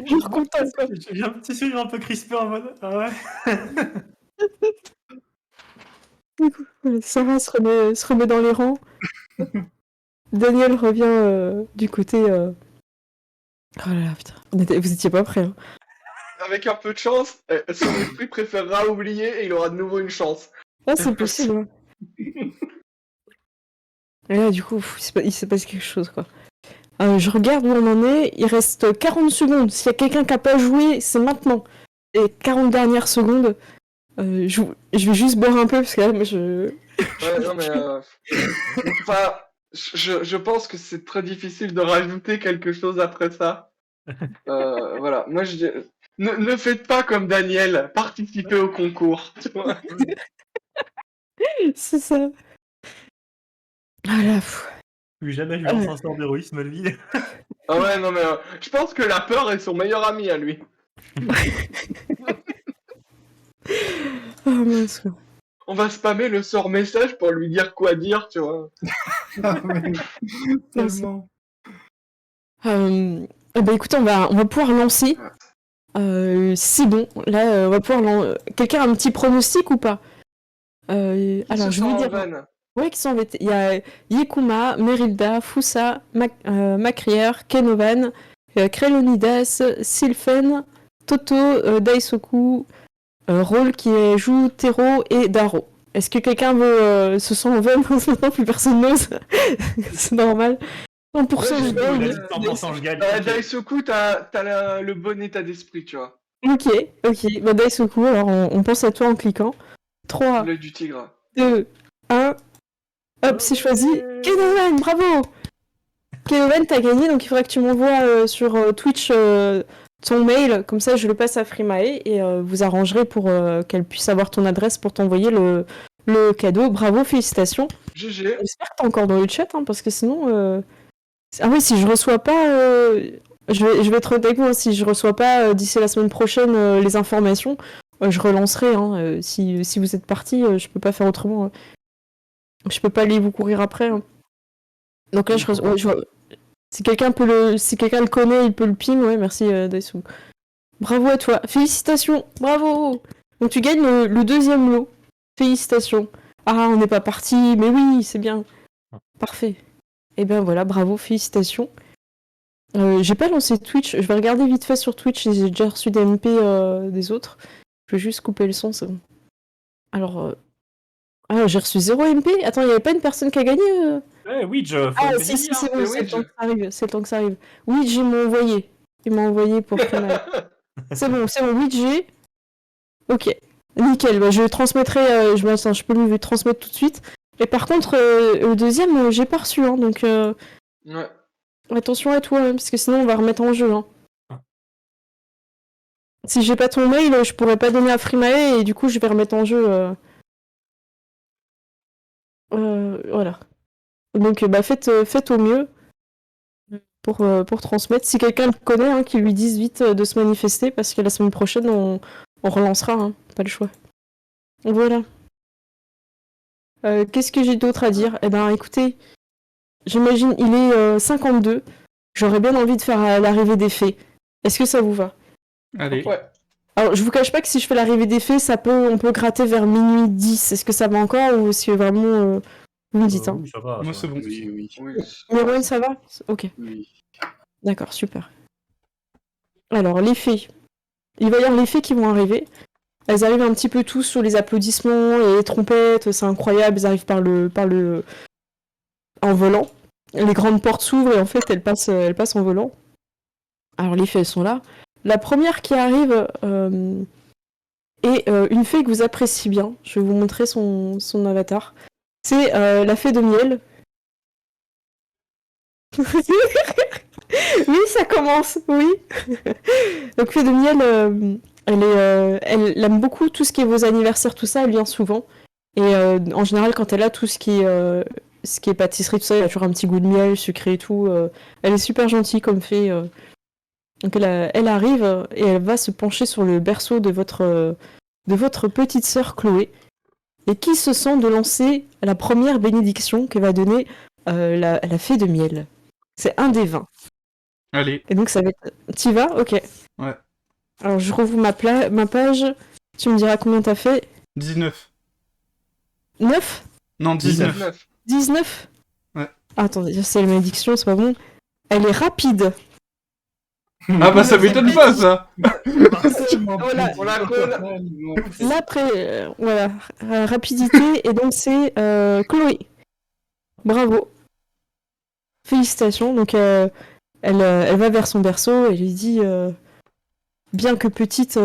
D: Je suis contente quoi.
E: J'ai un petit sourire un peu crispé en mode ah ouais.
D: Du coup, Sarah se remet dans les rangs. Daniel revient du côté. Oh là là, putain. Vous étiez pas prêts. Hein.
C: Avec un peu de chance, son esprit préférera oublier et il aura de nouveau une chance.
D: Ah, c'est possible. Hein. Et là, du coup, il s'est passé quelque chose, quoi. Je regarde où on en est. Il reste 40 secondes. S'il y a quelqu'un qui n'a pas joué, c'est maintenant. Et 40 dernières secondes. Je vais juste boire un peu, parce que là, moi,
C: Ouais, non, mais... Enfin, je pense que c'est très difficile de rajouter quelque chose après ça. Voilà, moi je dis... Ne faites pas comme Daniel, participez au concours. Tu vois.
D: C'est ça. Voilà.
E: Plus jamais je lance un sort d'héroïsme lui.
C: Ah ouais, non mais je pense que la peur est son meilleur ami à lui.
D: Oh mince.
C: On va spammer le sort message pour lui dire quoi dire, tu vois.
A: Ah, mais... tellement.
D: Bah écoutez, on va pouvoir lancer. C'est bon. Là, on va pouvoir quelqu'un a un petit pronostic ou pas? Alors, je vais vous dire. Ouais, qui sont embêtés. Il y a Yekuma, Merilda, Fusa, Macrier, Kenovan, Krelonidas, Sylphen, Toto, Daisoku, Roll qui joue Tero et Daro. Est-ce que quelqu'un veut se sent en veine en ce moment? Plus personne n'ose. C'est normal. 100% je gagne.
E: 100% je gagne.
C: Daisoku, t'as le bon état d'esprit, tu vois.
D: Ok. Bah Daisoku, alors on pense à toi en cliquant. 3,
C: L'œil du tigre.
D: 2, 1. Hop, c'est choisi. Kenovan, bravo! Kenovan, t'as gagné, donc il faudrait que tu m'envoies sur Twitch ton mail, comme ça je le passe à Frimae et vous arrangerez pour qu'elle puisse avoir ton adresse pour t'envoyer le le cadeau. Bravo, félicitations.
C: GG.
D: J'espère que t'es encore dans le chat, hein, parce que sinon... Ah oui, si je reçois pas... Je vais être honnête avec vous, hein, si je reçois pas d'ici la semaine prochaine les informations, je relancerai. Hein, si vous êtes parti, je peux pas faire autrement. Hein. Je peux pas aller vous courir après. Hein. Donc là, si quelqu'un le connaît, il peut le ping. Ouais, merci Daisu. Bravo à toi. Félicitations. Bravo. Donc tu gagnes le deuxième lot. Félicitations. Ah, on n'est pas parti, mais oui, c'est bien. Parfait. Et ben voilà, bravo, félicitations. J'ai pas lancé Twitch, je vais regarder vite fait sur Twitch si j'ai déjà reçu des MP des autres. Je vais juste couper le son, c'est bon. Alors, j'ai reçu 0 MP. Attends, il n'y avait pas une personne qui a gagné
E: Oui, faut
D: Ah,
E: le
D: si,
E: bénir.
D: c'est bon,
C: Mais
D: c'est le
C: oui,
D: temps que ça arrive. C'est le temps que ça arrive. Oui, j'ai m'a envoyé. Il m'a envoyé pour Freeman. C'est bon, oui, j'ai. Ok, nickel. Bah, je transmettrai. Je peux lui transmettre tout de suite. Et par contre, le deuxième, j'ai pas reçu, hein, donc
C: Ouais.
D: attention à toi, hein, parce que sinon on va remettre en jeu. Hein. Si j'ai pas ton mail, je pourrais pas donner à Freemae et du coup je vais remettre en jeu. Voilà. Donc bah faites au mieux pour transmettre. Si quelqu'un le connaît, hein, qu'il lui dise vite de se manifester parce que la semaine prochaine on relancera, hein, pas le choix. Voilà. Qu'est-ce que j'ai d'autre à dire? Eh ben écoutez, j'imagine il est 52. J'aurais bien envie de faire l'arrivée des fées. Est-ce que ça vous va?
A: Allez.
C: Ouais.
D: Alors, je vous cache pas que si je fais l'arrivée des fées, on peut gratter vers minuit 10. Est-ce que ça va encore ou est-ce que vraiment... vous me dites, hein.
E: Oui, ça va.
A: Moi,
E: ça
A: c'est
E: va.
A: bon.
B: Oui.
C: Oui.
D: Meron, ça va? Ok,
B: Oui.
D: d'accord, super. Alors, les fées. Il va y avoir les fées qui vont arriver. Elles arrivent un petit peu tous sur les applaudissements et les trompettes, c'est incroyable. Elles arrivent en volant. Les grandes portes s'ouvrent et en fait, elles passent en volant. Alors, les fées, elles sont là. La première qui arrive est une fée que vous appréciez bien. Je vais vous montrer son avatar. C'est la fée de miel. Oui, ça commence, oui. Donc, fée de miel, elle aime beaucoup tout ce qui est vos anniversaires, tout ça, elle vient souvent. Et en général, quand elle a tout ce qui est pâtisserie, tout ça, il y a toujours un petit goût de miel, sucré et tout. Elle est super gentille comme fée. Donc elle arrive et elle va se pencher sur le berceau de votre petite sœur Chloé et qui se sent de lancer la première bénédiction que va donner la fée de miel. C'est un des 20.
A: Allez.
D: Et donc ça va être... T'y vas? Ok.
A: Ouais.
D: Alors je rouvre ma page. Tu me diras combien t'as fait?
A: 19.
D: 9?
A: Non, 19.
C: 19.
D: 19?
A: Ouais.
D: Ah, attendez, c'est la bénédiction, c'est pas bon. Elle est rapide.
A: Ah bah ça m'étonne pas, ça.
D: Voilà.
C: On la colle.
D: Là, après, voilà, rapidité, et donc c'est Chloé. Bravo. Félicitations. Donc, elle va vers son berceau et lui dit bien que petite,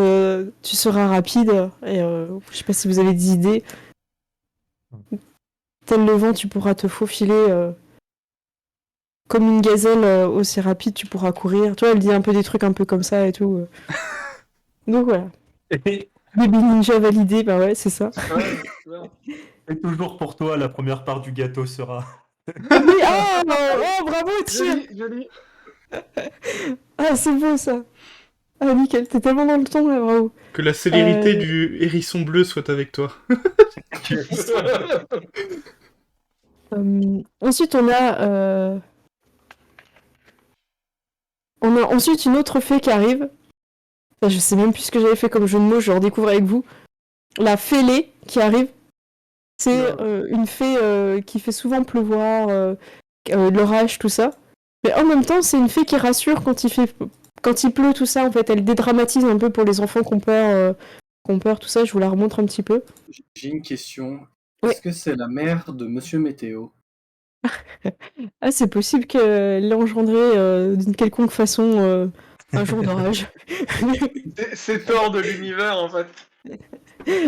D: tu seras rapide. Et je sais pas si vous avez des idées. Tel le vent, tu pourras te faufiler. Comme une gazelle aussi rapide, tu pourras courir. Tu vois, elle dit un peu des trucs un peu comme ça et tout. Donc voilà. Baby Ninja validé, bah ouais, c'est ça.
C: Ouais,
E: Et toujours pour toi, la première part du gâteau sera.
D: Oui, oh, bravo, tiens.
C: joli.
D: Ah, c'est beau ça. Ah, nickel, t'es tellement dans le ton, là, bravo.
A: Que la célérité du hérisson bleu soit avec toi.
D: Ensuite, on a ensuite une autre fée qui arrive. Enfin, je sais même plus ce que j'avais fait comme jeu de mots, je le redécouvre avec vous. La fêlée qui arrive. C'est une fée qui fait souvent pleuvoir, l'orage, tout ça. Mais en même temps, c'est une fée qui rassure quand il pleut, tout ça. En fait, elle dédramatise un peu pour les enfants qui ont peur, tout ça. Je vous la remontre un petit peu.
B: J'ai une question.
D: Ouais.
B: Est-ce que c'est la mère de Monsieur Météo?
D: Ah, c'est possible qu'elle l'ait engendré d'une quelconque façon un jour d'orage.
C: C'est Thor de l'univers, en fait.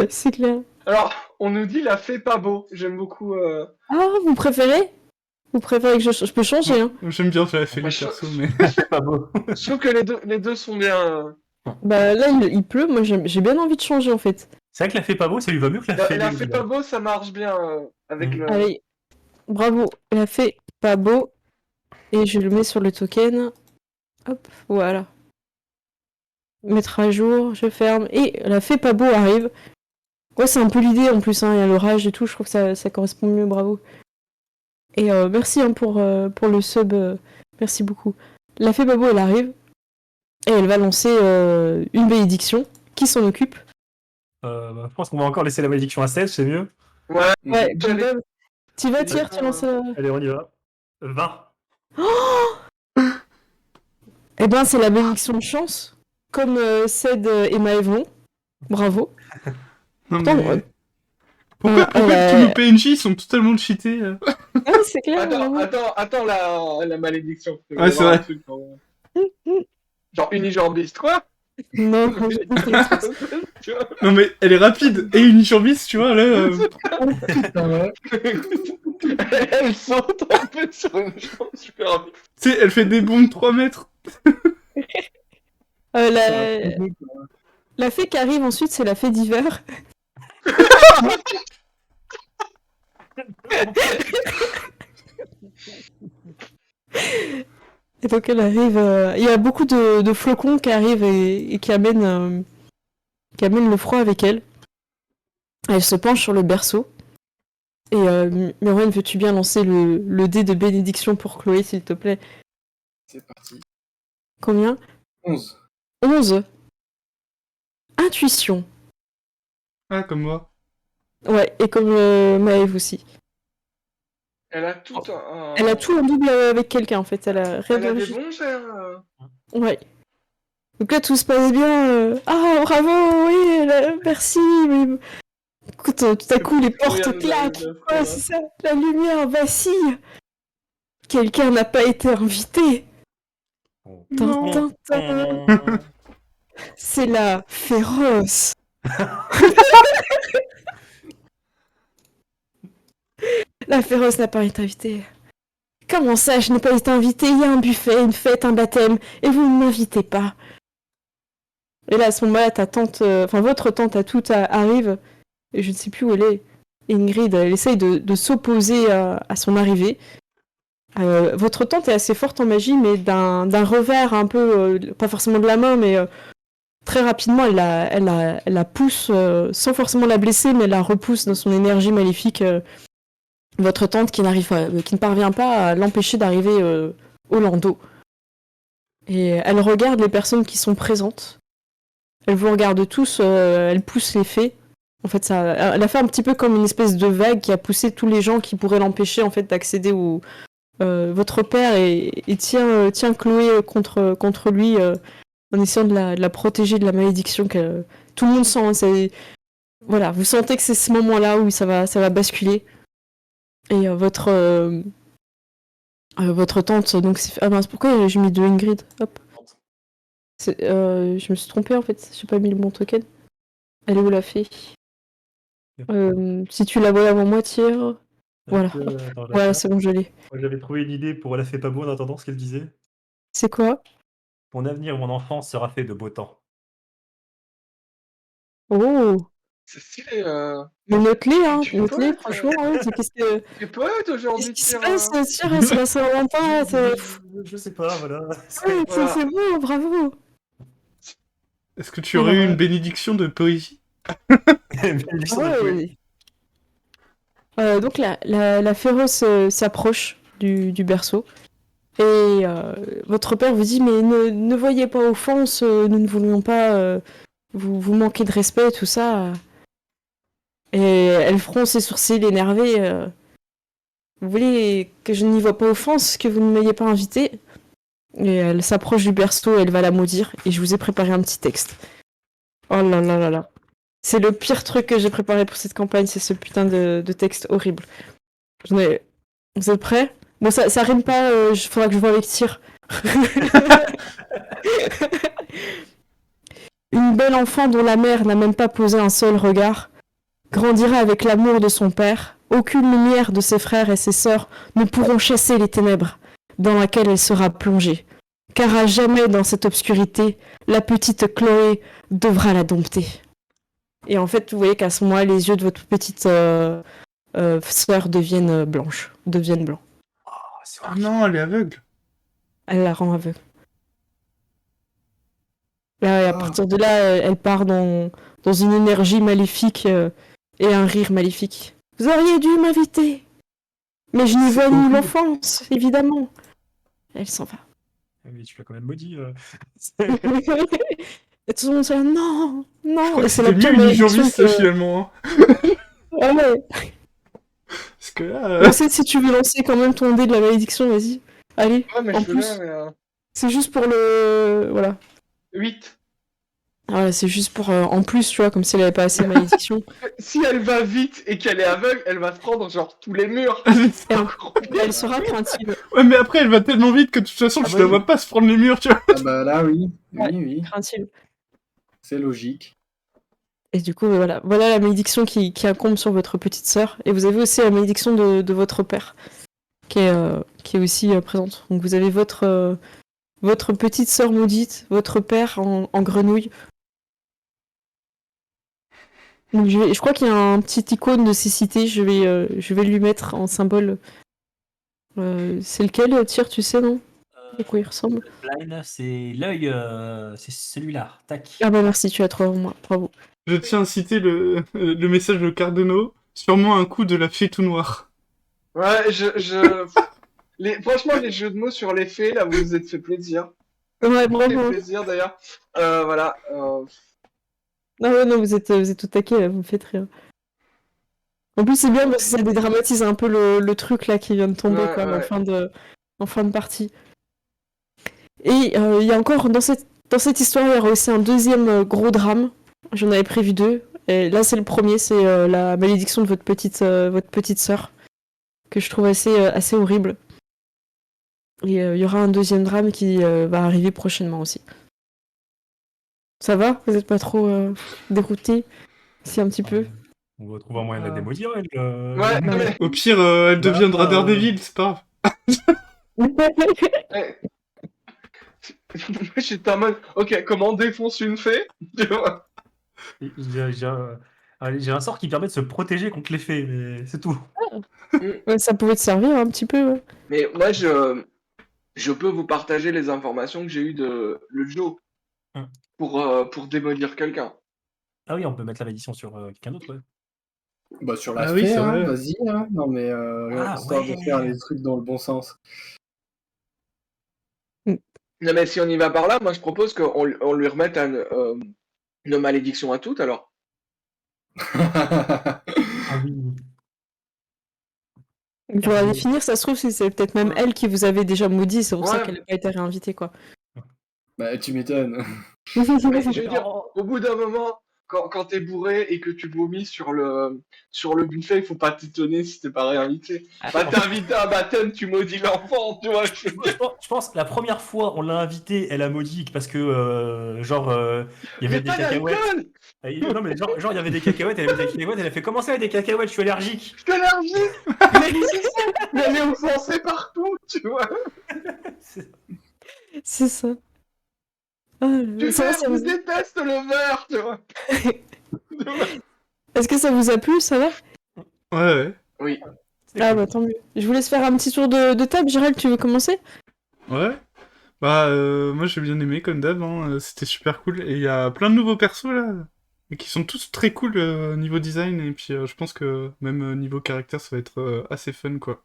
D: C'est clair.
C: Alors, on nous dit la fée pas beau. J'aime beaucoup.
D: Ah, vous préférez? Vous préférez que je peux changer, hein?
A: J'aime bien faire les persos, mais...
E: C'est pas beau.
C: Je trouve que les deux sont bien.
D: Bah là, il pleut. Moi, j'ai bien envie de changer, en fait.
E: C'est vrai que la fée pas beau, ça lui va mieux que la fée
C: La
E: beau,
C: fait pas beau, ça marche bien avec
E: Mm.
C: le.
D: Allez, bravo, elle a fait pas beau. Et je le mets sur le token. Hop, voilà. Mettre à jour, je ferme. Et la fée pas beau arrive. Ouais, c'est un peu l'idée en plus, hein. Il y a l'orage et tout, je trouve que ça correspond mieux, bravo. Et merci hein, pour le sub, merci beaucoup. La fée pas beau, elle arrive. Et elle va lancer une bénédiction. Qui s'en occupe?
E: Je pense qu'on va encore laisser la malédiction à 16, c'est mieux.
C: Ouais,
D: Ouais,
C: j'allais-
D: Gundam. Tu vas,
C: j'allais
D: tire, tu lances.
E: Allez, on y va. 20.
D: Eh ben, c'est la bénédiction de chance. Comme Ced et Maëvon. Bravo.
A: Non,
D: Pourtant,
A: mais... Pourquoi tous nos PNJ ils sont totalement cheatés
D: Ah, c'est clair.
C: Attends la malédiction. Il va
A: Ouais,
C: y
A: c'est
C: avoir un
A: vrai.
C: truc, genre unijambiste, quoi.
D: Non,
C: Tu vois.
A: Non, mais elle est rapide et unijambiste, tu vois, là...
C: Elle saute en fait sur une jambe super vite.
A: Tu sais, elle fait des bonds de 3 mètres.
D: La fée qui arrive ensuite, c'est la fée d'hiver. Et donc elle arrive. Il y a beaucoup de flocons qui arrivent et qui amènent le froid avec elle. Elle se penche sur le berceau. Et Meroën, veux-tu bien lancer le dé de bénédiction pour Chloé, s'il te plaît?
B: C'est parti.
D: Combien?
B: 11.
D: 11. Intuition.
A: Ah, comme moi.
D: Ouais, et comme Maëve aussi.
C: Elle a tout un.
D: Elle a tout en double avec quelqu'un en fait. Elle a rien
C: Elle a
D: de
C: des bons jets.
D: Ouais. Donc là tout se passe bien. Ah bravo, oui, merci. Mais... Écoute, tout à coup les portes claquent. Ouais, c'est ça. La lumière vacille. Quelqu'un n'a pas été invité.
A: Non.
D: Tin, tin, tin. C'est la féroce. La féroce n'a pas été invitée. Comment ça, je n'ai pas été invitée? Il y a un buffet, une fête, un baptême, et vous ne m'invitez pas. Et là, à ce moment-là, votre tante à toute arrive, et je ne sais plus où elle est. Ingrid, elle essaye de s'opposer à son arrivée. Votre tante est assez forte en magie, mais d'un revers un peu, pas forcément de la main, mais très rapidement, elle la pousse, sans forcément la blesser, mais elle la repousse dans son énergie maléfique. Votre tante qui ne parvient pas à l'empêcher d'arriver au landau. Et elle regarde les personnes qui sont présentes. Elle vous regarde tous, elle pousse les fées. En fait, elle a fait un petit peu comme une espèce de vague qui a poussé tous les gens qui pourraient l'empêcher en fait d'accéder au... votre père et tient Chloé contre lui en essayant de la protéger de la malédiction que tout le monde sent. Hein, voilà, vous sentez que c'est ce moment-là où ça va basculer. Et votre tante, donc ah mince, pourquoi j'ai mis de Ingrid? Hop. Je me suis trompée en fait, j'ai pas mis le bon token. Elle est où la fée? Si tu la vois avant moi, tire. Voilà. Voilà, c'est bon, je l'ai.
E: J'avais trouvé une idée pour la fée pas beau en attendant ce qu'elle disait.
D: C'est quoi?
E: Mon avenir, mon enfance sera fait de beau temps.
C: Oh! C'est stylé.
D: Mais note-les, hein, note-les, franchement, ouais, qu'est-ce que...
C: Tu poète aujourd'hui,
D: qu'est-ce qui se passe, Tire, c'est la Saint-Valentin,
E: Je sais pas, voilà.
D: Ouais, c'est bon, bravo.
A: Est-ce que tu aurais eu une bénédiction de poésie?
D: Donc la féroce s'approche du berceau. Et votre père vous dit, mais ne voyez pas offense, nous ne voulions pas vous manquer de respect, tout ça. Et elle fronce ses sourcils énervés. Vous voulez que je n'y vois pas offense, que vous ne m'ayez pas invité? Et elle s'approche du berceau, elle va la maudire. Et je vous ai préparé un petit texte. Oh là là là là. C'est le pire truc que j'ai préparé pour cette campagne, c'est ce putain de texte horrible. Vous êtes prêts? Bon, ça rime pas, faudra que je vois avec tir. Une belle enfant dont la mère n'a même pas posé un seul regard grandira avec l'amour de son père. Aucune lumière de ses frères et ses sœurs ne pourront chasser les ténèbres dans laquelle elle sera plongée. Car à jamais dans cette obscurité, la petite Chloé devra la dompter. Et en fait, vous voyez qu'à ce moment-là, les yeux de votre petite sœur deviennent blancs.
E: Oh, c'est
A: Ah
E: horrible.
A: non, elle est aveugle.
D: Elle la rend aveugle. Là, et à
B: Ah.
D: partir de là, elle part dans une énergie maléfique et un rire maléfique. Vous auriez dû m'inviter. Mais je n'y
A: C'est
D: vois ni
A: horrible.
D: l'offense, évidemment. Elle s'en va.
E: Mais tu l'as quand même maudit.
D: Et tout le monde se dit non,
A: Je
D: non.
A: crois
D: Et
A: que
D: c'est la
A: c'était
D: pire
A: mieux
D: malédiction
A: Illusioniste
D: que...
A: finalement. Hein.
D: Ah ouais.
A: Parce que là.
D: Bon, si tu veux lancer quand même ton dé de la malédiction, vas-y. Allez,
C: Ouais, mais
D: en
C: je veux
D: plus,
C: bien, mais
D: c'est juste pour le... Voilà.
C: 8.
D: Ah, voilà, c'est juste pour... en plus, tu vois, comme si elle avait pas assez de malédiction.
C: Si elle va vite et qu'elle est aveugle, elle va se prendre genre tous les murs.
D: Et elle sera craintive.
A: Ouais, mais après, elle va tellement vite que de toute façon,
E: Ah
A: je
E: bah
A: la
E: oui.
A: vois pas se prendre les murs, tu vois.
B: Ah bah là, oui.
D: Ouais.
B: Oui.
D: Craintive.
B: C'est logique.
D: Et du coup, voilà la malédiction qui incombe sur votre petite sœur. Et vous avez aussi la malédiction de votre père, qui est aussi présente. Donc vous avez votre petite sœur maudite, votre père en grenouille. Donc je crois qu'il y a un petit icône de cécité, je vais lui mettre en symbole. C'est lequel, Tyr, tu sais, non? À quoi il ressemble?
E: Blind, c'est l'œil, c'est celui-là. Tac.
D: Ah bah merci, tu as trouvé avant moi, bravo.
A: Je tiens à citer le message de Cardeno. Sûrement un coup de la fée tout noir.
C: Ouais, franchement, les jeux de mots sur les faits, là, vous vous êtes fait plaisir.
D: Ouais,
C: Vous fait
D: bravo.
C: plaisir d'ailleurs. Voilà.
D: Ah ouais, non, vous êtes au taquet, là, vous me faites rire. En plus, c'est bien parce que ça dédramatise un peu le truc là qui vient de tomber
C: Ouais,
D: quoi,
C: ouais.
D: en fin de partie. Et il y a encore dans cette histoire, il y aura aussi un deuxième gros drame. J'en avais prévu 2. Et là, c'est le premier, c'est la malédiction de votre petite sœur, que je trouve assez horrible. Et il y aura un deuxième drame qui va arriver prochainement aussi. Ça va? Vous êtes pas trop dérouté? Si, un petit peu.
E: On va trouver un moyen de la démaudire, elle.
C: Ouais,
D: Non,
C: mais...
A: Au pire, elle deviendra Daredevil, c'est pas
C: Ouais. J'étais en mode, ok, comment on défonce une fée? Tu vois.
E: J'ai un sort qui permet de se protéger contre les fées, mais c'est tout.
D: Ouais, ça pouvait te servir un petit peu, ouais.
C: Mais moi, je peux vous partager les informations que j'ai eues de le Joe
E: Hum.
C: pour démolir quelqu'un.
E: Ah oui, on peut mettre la malédiction sur quelqu'un d'autre, ouais.
B: Bah sur la
A: Ah oui,
B: fée,
A: c'est
B: hein,
A: vrai.
B: vas-y. Hein. Non mais
E: Ah,
B: histoire de faire
E: ouais.
B: les trucs dans le bon sens.
C: Non, mais si on y va par là, moi je propose qu'on lui remette une malédiction à toutes alors.
E: Ah oui.
D: Il faudra
E: Carrément.
D: définir, ça se trouve, c'est peut-être même
C: Ouais.
D: elle qui vous avait déjà maudit, c'est pour ça
C: Ouais.
D: qu'elle n'a pas été réinvitée, quoi.
B: Bah tu m'étonnes.
C: Mais je veux dire,
E: Oh.
C: au bout d'un moment, quand t'es bourré et que tu vomis sur le buffet, il faut pas t'étonner si t'es pas réinvité. Bah t'es invité à un baptême, tu maudis l'enfant, tu vois.
E: Je pense que la première fois on l'a invitée, elle a maudit parce que il y avait
C: Mais
E: des
C: pas
E: cacahuètes.
C: d'alcool.
E: Non mais genre il y avait des cacahuètes, elle avait des cacahuètes, elle a fait comment ça, il y a des cacahuètes, je suis allergique.
C: Je suis allergique. Mais c'est ça. Mais elle est offensée partout, tu vois.
D: C'est ça. Ah,
C: Tu
D: ça va,
C: sais, je déteste le verre, tu vois.
D: Est-ce que ça vous a plu, ça va?
A: Ouais.
C: Oui.
D: Ah bah tant mieux. Je vous laisse faire un petit tour de table. Gérald, tu veux commencer?
A: Ouais. Bah, moi j'ai bien aimé comme d'hab, hein. C'était super cool. Et il y a plein de nouveaux persos là, et qui sont tous très cool niveau design. Et puis je pense que même niveau caractère, ça va être assez fun quoi.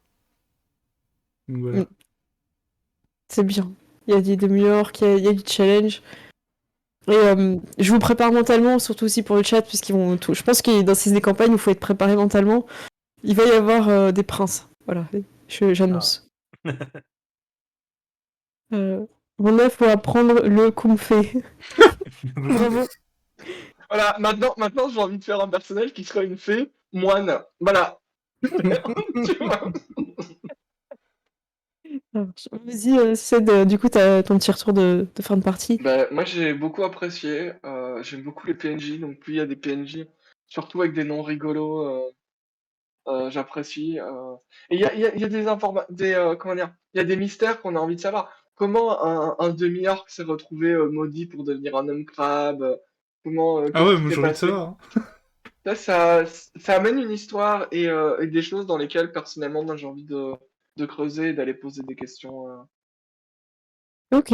A: Donc voilà.
D: C'est bien. Il y a des demi-orques, il y a du challenge. Et je vous prépare mentalement, surtout aussi pour le chat, puisqu'ils vont tout. Je pense que dans ces campagnes, il faut être préparé mentalement. Il va y avoir des princes. Voilà, j'annonce. Mon œuf faut apprendre le kumfé. Bravo.
C: Voilà, maintenant j'ai envie de faire un personnage qui serait une fée moine. Voilà. Tu vois.
D: Vas-y, Ced, du coup, t'as ton petit retour de fin de partie.
C: Bah, moi j'ai beaucoup apprécié. J'aime beaucoup les PNJ, donc plus il y a des PNJ, surtout avec des noms rigolos, j'apprécie. Et il y a comment dire, il y a des mystères qu'on a envie de savoir. Comment un demi-orc s'est retrouvé maudit pour devenir un homme crabe?
A: Ah
C: comment
A: ouais,
C: tout
A: moi
C: s'est
A: j'ai envie de
C: passé.
A: savoir.
C: Ça amène une histoire et des choses dans lesquelles, personnellement, moi, j'ai envie de creuser et d'aller poser des questions.
D: Ok.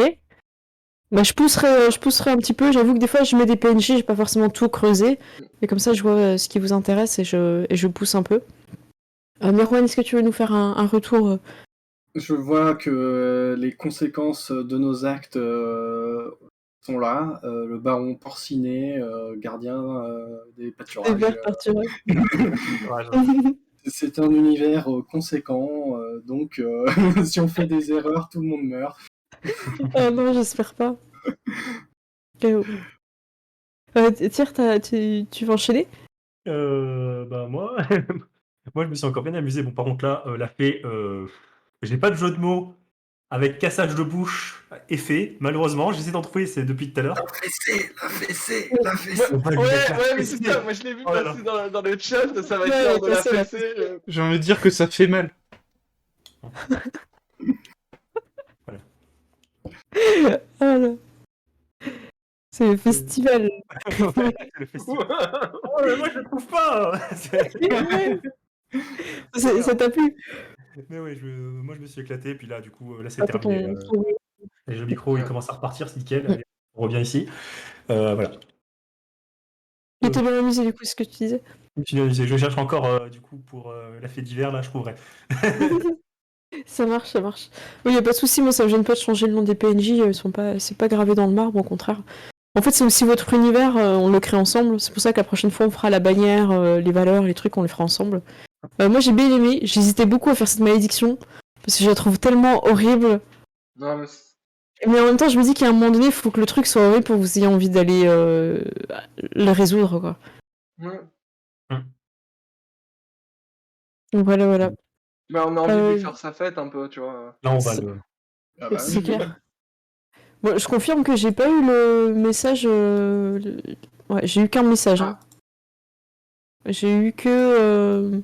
D: Bah, je pousserai un petit peu. J'avoue que des fois, je mets des PNJ, j'ai pas forcément tout creusé. Et comme ça, je vois ce qui vous intéresse et je pousse un peu. Mirwan, est-ce que tu veux nous faire un retour
B: Je vois que les conséquences de nos actes sont là. Le baron porciné, gardien des
D: des
B: pâturages.
D: vers pâturés?
B: C'est un univers conséquent, donc si on fait des erreurs, tout le monde meurt.
D: Ah non, j'espère pas. Oh. Tyr, tu vas enchaîner?
E: Bah moi, moi je me suis encore bien amusé. Bon, par contre là, la fée, j'ai pas de jeu de mots avec cassage de bouche et fée. Malheureusement, j'essaie d'en trouver, c'est depuis tout à l'heure.
B: La fessée, la
C: Ouais,
B: fessée.
E: On va lui
C: ouais,
E: mettre la
C: ouais, mais c'est
E: fessée.
C: ça. Moi, je l'ai vu
E: Oh là là.
C: passer dans le chat. Ça va
D: Ouais,
C: être l'heure de la
D: passer la
C: fessée.
A: J'ai envie de dire que ça fait mal.
D: Ah là. C'est le festival.
E: Ouais, le festival. Oh, mais moi je le trouve pas.
D: Ouais. Ça t'a plu?
E: Mais ouais, moi je me suis éclaté. Puis là, du coup, là c'est
D: Ah, t'as
E: terminé.
D: ton...
E: Le micro il commence à repartir, c'est nickel.
D: Mm.
E: Allez, on revient ici. Voilà.
D: Tu t'es bien amusé du coup, ce que tu disais?
E: Je cherche encore du coup pour la fée d'hiver, là je trouverai.
D: Ça marche, ça marche. Oui, y a pas de souci, moi ça me gêne pas de changer le nom des PNJ, c'est pas gravé dans le marbre, au contraire. En fait, c'est aussi votre univers, on le crée ensemble. C'est pour ça que la prochaine fois, on fera la bannière, les valeurs, les trucs, on les fera ensemble. Moi, j'ai bien aimé. J'hésitais beaucoup à faire cette malédiction parce que je la trouve tellement horrible.
C: Non, mais
D: Mais en même temps, je me dis qu'à un moment donné, il faut que le truc soit horrible pour que vous ayez envie d'aller le résoudre, quoi.
C: ouais.
D: Donc voilà, voilà.
C: Bah, on a envie de lui
D: Euh,
C: faire sa fête un peu, tu vois.
E: Là on va
D: C'est-
E: le.
B: Ah bah
D: C'est
B: oui.
D: clair. Bon, je confirme que j'ai pas eu le message. Ouais, j'ai eu qu'un message. Hein. J'ai eu que.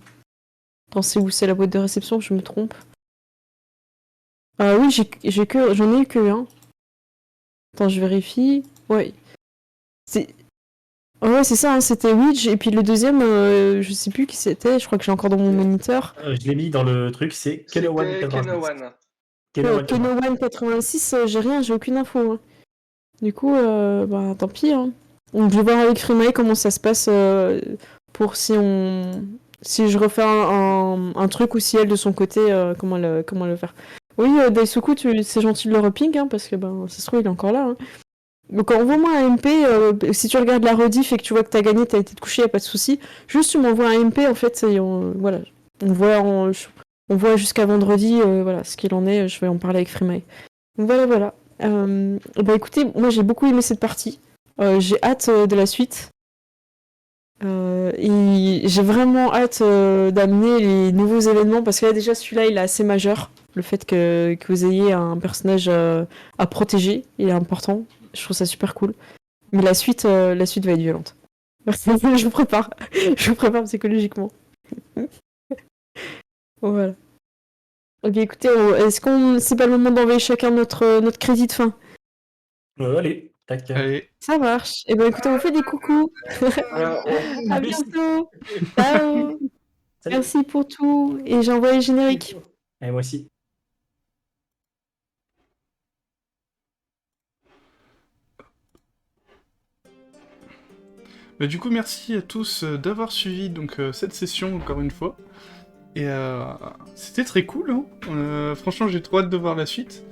D: Attends, c'est où? C'est la boîte de réception, je me trompe. Ah oui, j'en ai eu que un. Attends, je vérifie. Ouais. C'est. Ouais, c'est ça, hein, c'était Widge. Et puis le deuxième, je sais plus qui c'était. Je crois que j'ai encore dans mon moniteur.
E: Je l'ai mis dans le truc, c'est Kelowan
C: C'était
E: 86.
C: Kenowan.
E: Kelowan 86.
D: Kenowan 86, j'ai rien, j'ai aucune info. Hein. Du coup, bah tant pis. Hein. Donc, je vais voir avec Freemail comment ça se passe pour si je refais un truc ou si elle de son côté, comment le faire. Oui, Daisuku, c'est gentil de le reping, hein, parce que ben, ça se trouve, il est encore là. Hein. Donc envoie-moi un MP, si tu regardes la rediff et que tu vois que t'as gagné, t'as été te coucher, y a pas de souci. Juste tu m'envoies un MP, en fait, voilà. On voit jusqu'à vendredi, voilà, ce qu'il en est, je vais en parler avec Freemail. Donc voilà, voilà. Bah écoutez, moi j'ai beaucoup aimé cette partie. J'ai hâte de la suite. Et j'ai vraiment hâte d'amener les nouveaux événements parce que là déjà celui-là il est assez majeur. Le fait que vous ayez un personnage à protéger, il est important. Je trouve ça super cool. Mais la suite va être violente. Je vous prépare. Je vous prépare psychologiquement. Voilà. Ok, écoutez, est-ce qu'on c'est pas le moment d'envoyer chacun notre crédit de fin?
E: Allez, tac.
A: Allez,
D: Ça marche. Et ben écoutez, on fait des coucous.
C: Ouais.
D: À bientôt. Ciao.
E: Salut.
D: Merci pour tout. Et j'ai envoyé le générique.
E: Et moi aussi.
A: bah, du coup, merci à tous d'avoir suivi donc cette session encore une fois. Et c'était très cool, hein. Franchement, j'ai trop hâte de voir la suite.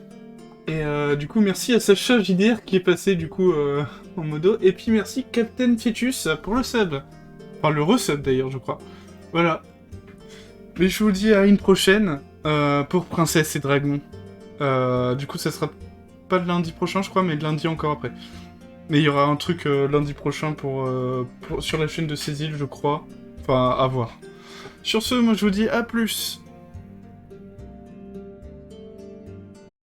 A: Et du coup, merci à Sacha JDR qui est passé du coup en modo. Et puis merci Captain Fetus pour le sub. Enfin, le resub d'ailleurs, je crois. Voilà. Mais je vous dis à une prochaine pour Princesse et Dragon. Du coup, ça sera pas le lundi prochain, je crois, mais le lundi encore après. Mais il y aura un truc lundi prochain sur la chaîne de Cécile, je crois. Enfin, à voir. Sur ce, moi je vous dis à plus.